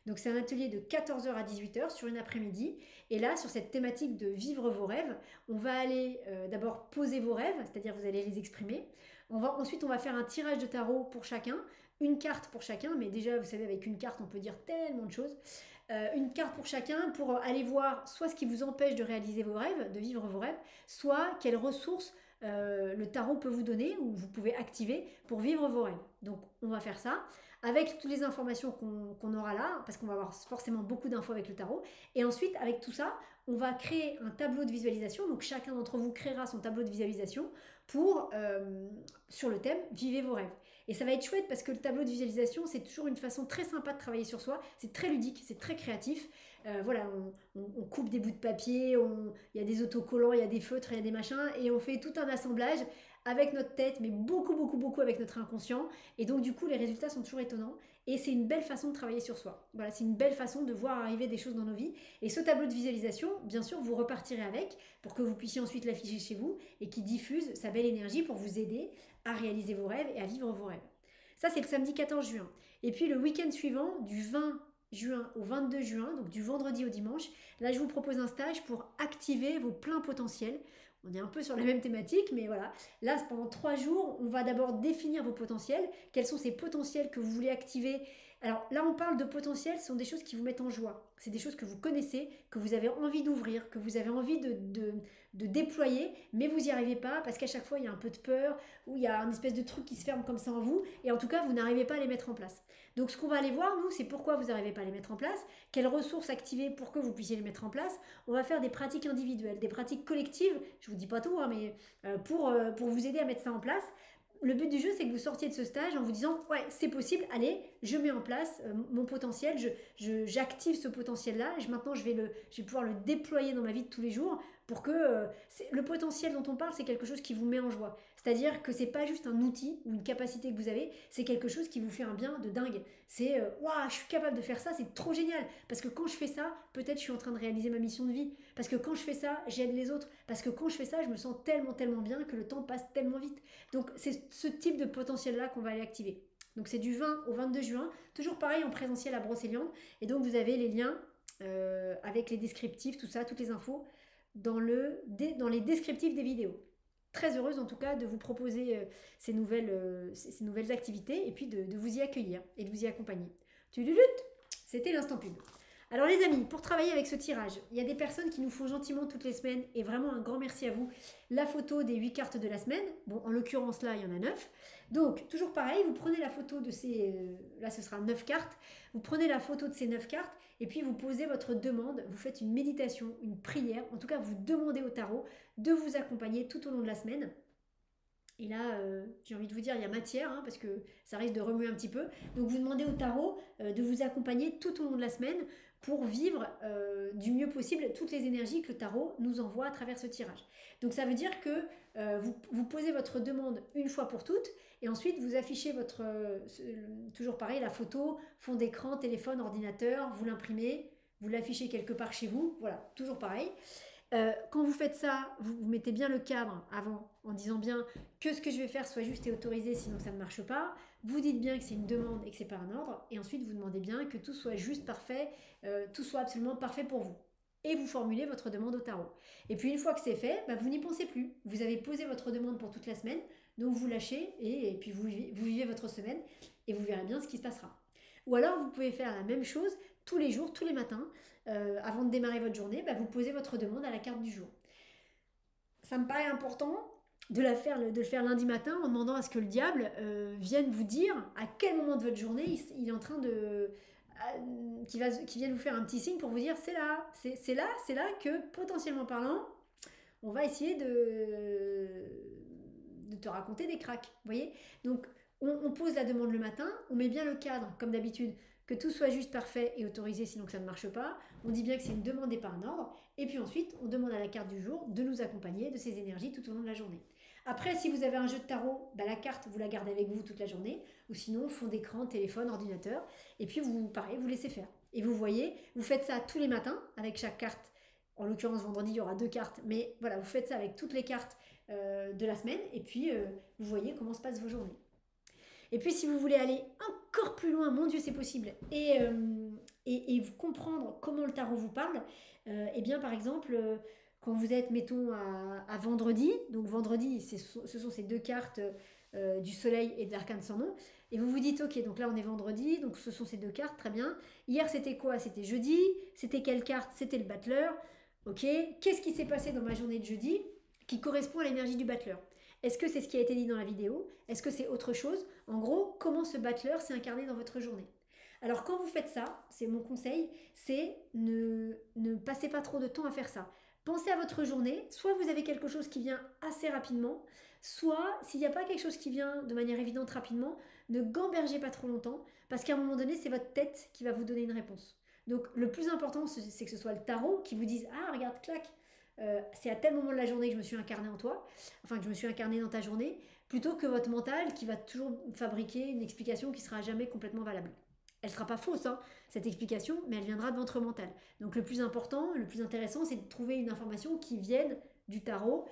Donc c'est un atelier de 14h à 18h sur une après-midi. Et là, sur cette thématique de vivre vos rêves, on va aller d'abord poser vos rêves, c'est-à-dire vous allez les exprimer. Ensuite, on va faire un tirage de tarot pour chacun, une carte pour chacun, mais déjà, vous savez, avec une carte, on peut dire tellement de choses. Une carte pour chacun pour aller voir soit ce qui vous empêche de réaliser vos rêves, de vivre vos rêves, soit quelles ressources le tarot peut vous donner ou vous pouvez activer pour vivre vos rêves. Donc, on va faire ça avec toutes les informations qu'on aura là, parce qu'on va avoir forcément beaucoup d'infos avec le tarot. Et ensuite, avec tout ça, on va créer un tableau de visualisation. Donc, chacun d'entre vous créera son tableau de visualisation sur le thème « Vivez vos rêves ». Et ça va être chouette parce que le tableau de visualisation, c'est toujours une façon très sympa de travailler sur soi. C'est très ludique, c'est très créatif. Voilà, on coupe des bouts de papier, il y a des autocollants, il y a des feutres, il y a des machins, et on fait tout un assemblage avec notre tête, mais beaucoup, beaucoup, beaucoup avec notre inconscient. Et donc, du coup, les résultats sont toujours étonnants. Et c'est une belle façon de travailler sur soi. Voilà, c'est une belle façon de voir arriver des choses dans nos vies. Et ce tableau de visualisation, bien sûr, vous repartirez avec pour que vous puissiez ensuite l'afficher chez vous et qui diffuse sa belle énergie pour vous aider à réaliser vos rêves et à vivre vos rêves. Ça, c'est le samedi 14 juin. Et puis, le week-end suivant, du 20 juin au 22 juin, donc du vendredi au dimanche, là, je vous propose un stage pour activer vos pleins potentiels. On est un peu sur la même thématique, mais voilà. Là, pendant 3 jours, on va d'abord définir vos potentiels. Quels sont ces potentiels que vous voulez activer Alors là, on parle de potentiel, ce sont des choses qui vous mettent en joie. C'est des choses que vous connaissez, que vous avez envie d'ouvrir, que vous avez envie de déployer, mais vous n'y arrivez pas parce qu'à chaque fois, il y a un peu de peur ou il y a une espèce de truc qui se ferme comme ça en vous et en tout cas, vous n'arrivez pas à les mettre en place. Donc, ce qu'on va aller voir, nous, c'est pourquoi vous n'arrivez pas à les mettre en place, quelles ressources activer pour que vous puissiez les mettre en place. On va faire des pratiques individuelles, des pratiques collectives, je vous dis pas tout, hein, mais pour vous aider à mettre ça en place. Le but du jeu, c'est que vous sortiez de ce stage en vous disant ouais, c'est possible, allez, je mets en place mon potentiel, j'active ce potentiel-là, et maintenant je vais pouvoir le déployer dans ma vie de tous les jours pour que le potentiel dont on parle, c'est quelque chose qui vous met en joie. C'est-à-dire que c'est pas juste un outil ou une capacité que vous avez, c'est quelque chose qui vous fait un bien de dingue. C'est waouh, je suis capable de faire ça, c'est trop génial. Parce que quand je fais ça, peut-être je suis en train de réaliser ma mission de vie. Parce que quand je fais ça, j'aide les autres. Parce que quand je fais ça, je me sens tellement, tellement bien que le temps passe tellement vite. Donc c'est ce type de potentiel-là qu'on va aller activer. Donc c'est du 20 au 22 juin, toujours pareil en présentiel à Brocéliande. Et donc vous avez les liens avec les descriptifs, tout ça, toutes les infos dans les descriptifs des vidéos. Très heureuse en tout cas de vous proposer ces nouvelles activités et puis de vous y accueillir et de vous y accompagner. C'était l'instant pub. Alors les amis, pour travailler avec ce tirage, il y a des personnes qui nous font gentiment toutes les semaines et vraiment un grand merci à vous. La photo des 8 cartes de la semaine, bon en l'occurrence là il y en a 9. Donc toujours pareil, vous prenez la photo de ces, là ce sera 9 cartes, vous prenez la photo de ces 9 cartes et puis vous posez votre demande, vous faites une méditation, une prière, en tout cas vous demandez au tarot de vous accompagner tout au long de la semaine. Et là, j'ai envie de vous dire, il y a matière, hein, parce que ça risque de remuer un petit peu. Donc vous demandez au tarot de vous accompagner tout au long de la semaine pour vivre du mieux possible toutes les énergies que le tarot nous envoie à travers ce tirage. Donc ça veut dire que vous posez votre demande une fois pour toutes, et ensuite vous affichez votre, toujours pareil, la photo, fond d'écran, téléphone, ordinateur, vous l'imprimez, vous l'affichez quelque part chez vous, voilà, toujours pareil. Quand vous faites ça, vous mettez bien le cadre avant en disant bien que ce que je vais faire soit juste et autorisé, sinon ça ne marche pas. Vous dites bien que c'est une demande et que c'est pas un ordre, et ensuite vous demandez bien que tout soit juste parfait, tout soit absolument parfait pour vous. Et vous formulez votre demande au tarot. Et puis une fois que c'est fait, bah, vous n'y pensez plus. Vous avez posé votre demande pour toute la semaine, donc vous lâchez et puis vous vivez votre semaine et vous verrez bien ce qui se passera. Ou alors vous pouvez faire la même chose tous les jours, tous les matins. Avant de démarrer votre journée, bah, vous posez votre demande à la carte du jour. Ça me paraît important de le faire lundi matin en demandant à ce que le diable vienne vous dire à quel moment de votre journée il est en train de... qui vienne vous faire un petit signe pour vous dire c'est là que potentiellement parlant, on va essayer de te raconter des cracks. Vous voyez? Donc on pose la demande le matin, on met bien le cadre comme d'habitude, que tout soit juste, parfait et autorisé, sinon que ça ne marche pas. On dit bien que c'est une demande et pas un ordre. Et puis ensuite, on demande à la carte du jour de nous accompagner de ces énergies tout au long de la journée. Après, si vous avez un jeu de tarot, bah, la carte, vous la gardez avec vous toute la journée. Ou sinon, fond d'écran, téléphone, ordinateur. Et puis, pareil, vous laissez faire. Et vous voyez, vous faites ça tous les matins avec chaque carte. En l'occurrence, vendredi, il y aura 2 cartes. Mais voilà, vous faites ça avec toutes les cartes de la semaine. Et puis, vous voyez comment se passent vos journées. Et puis si vous voulez aller encore plus loin, mon Dieu c'est possible, et vous comprendre comment le tarot vous parle, et bien par exemple, quand vous êtes, mettons, à vendredi, donc vendredi ce sont ces 2 cartes du soleil et de l'arcane sans nom, et vous vous dites ok, donc là on est vendredi, donc ce sont ces 2 cartes, très bien, hier c'était quoi? C'était jeudi, c'était quelle carte? C'était le battleur, ok, qu'est-ce qui s'est passé dans ma journée de jeudi qui correspond à l'énergie du battleur? Est-ce que c'est ce qui a été dit dans la vidéo? Est-ce que c'est autre chose? En gros, comment ce battleur s'est incarné dans votre journée? Alors quand vous faites ça, c'est mon conseil, c'est ne passez pas trop de temps à faire ça. Pensez à votre journée, soit vous avez quelque chose qui vient assez rapidement, soit s'il n'y a pas quelque chose qui vient de manière évidente rapidement, ne gambergez pas trop longtemps, parce qu'à un moment donné, c'est votre tête qui va vous donner une réponse. Donc le plus important, c'est que ce soit le tarot qui vous dise « Ah, regarde, clac !» c'est à tel moment de la journée que je me suis incarnée en toi, enfin que je me suis incarnée dans ta journée, plutôt que votre mental qui va toujours fabriquer une explication qui sera jamais complètement valable. Elle sera pas fausse, hein, cette explication, mais elle viendra de votre mental. Donc le plus important, le plus intéressant, c'est de trouver une information qui vienne du tarot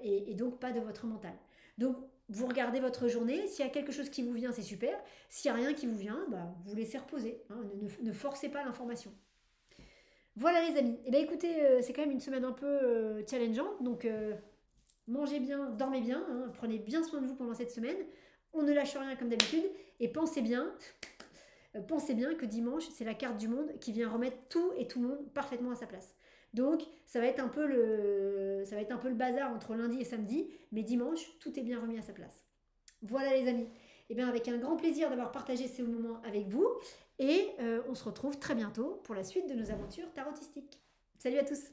et donc pas de votre mental. Donc vous regardez votre journée, s'il y a quelque chose qui vous vient, c'est super. S'il n'y a rien qui vous vient, bah, vous laissez reposer, hein, ne forcez pas l'information. Voilà les amis, et bien écoutez, c'est quand même une semaine un peu challengeante, donc mangez bien, dormez bien, hein, prenez bien soin de vous pendant cette semaine, on ne lâche rien comme d'habitude, et pensez bien, pensez bien que dimanche, c'est la carte du monde qui vient remettre tout et tout le monde parfaitement à sa place. Donc, ça va être un peu le bazar entre lundi et samedi, mais dimanche, tout est bien remis à sa place. Voilà les amis. Et bien avec un grand plaisir d'avoir partagé ce moment avec vous et on se retrouve très bientôt pour la suite de nos aventures tarotistiques. Salut à tous!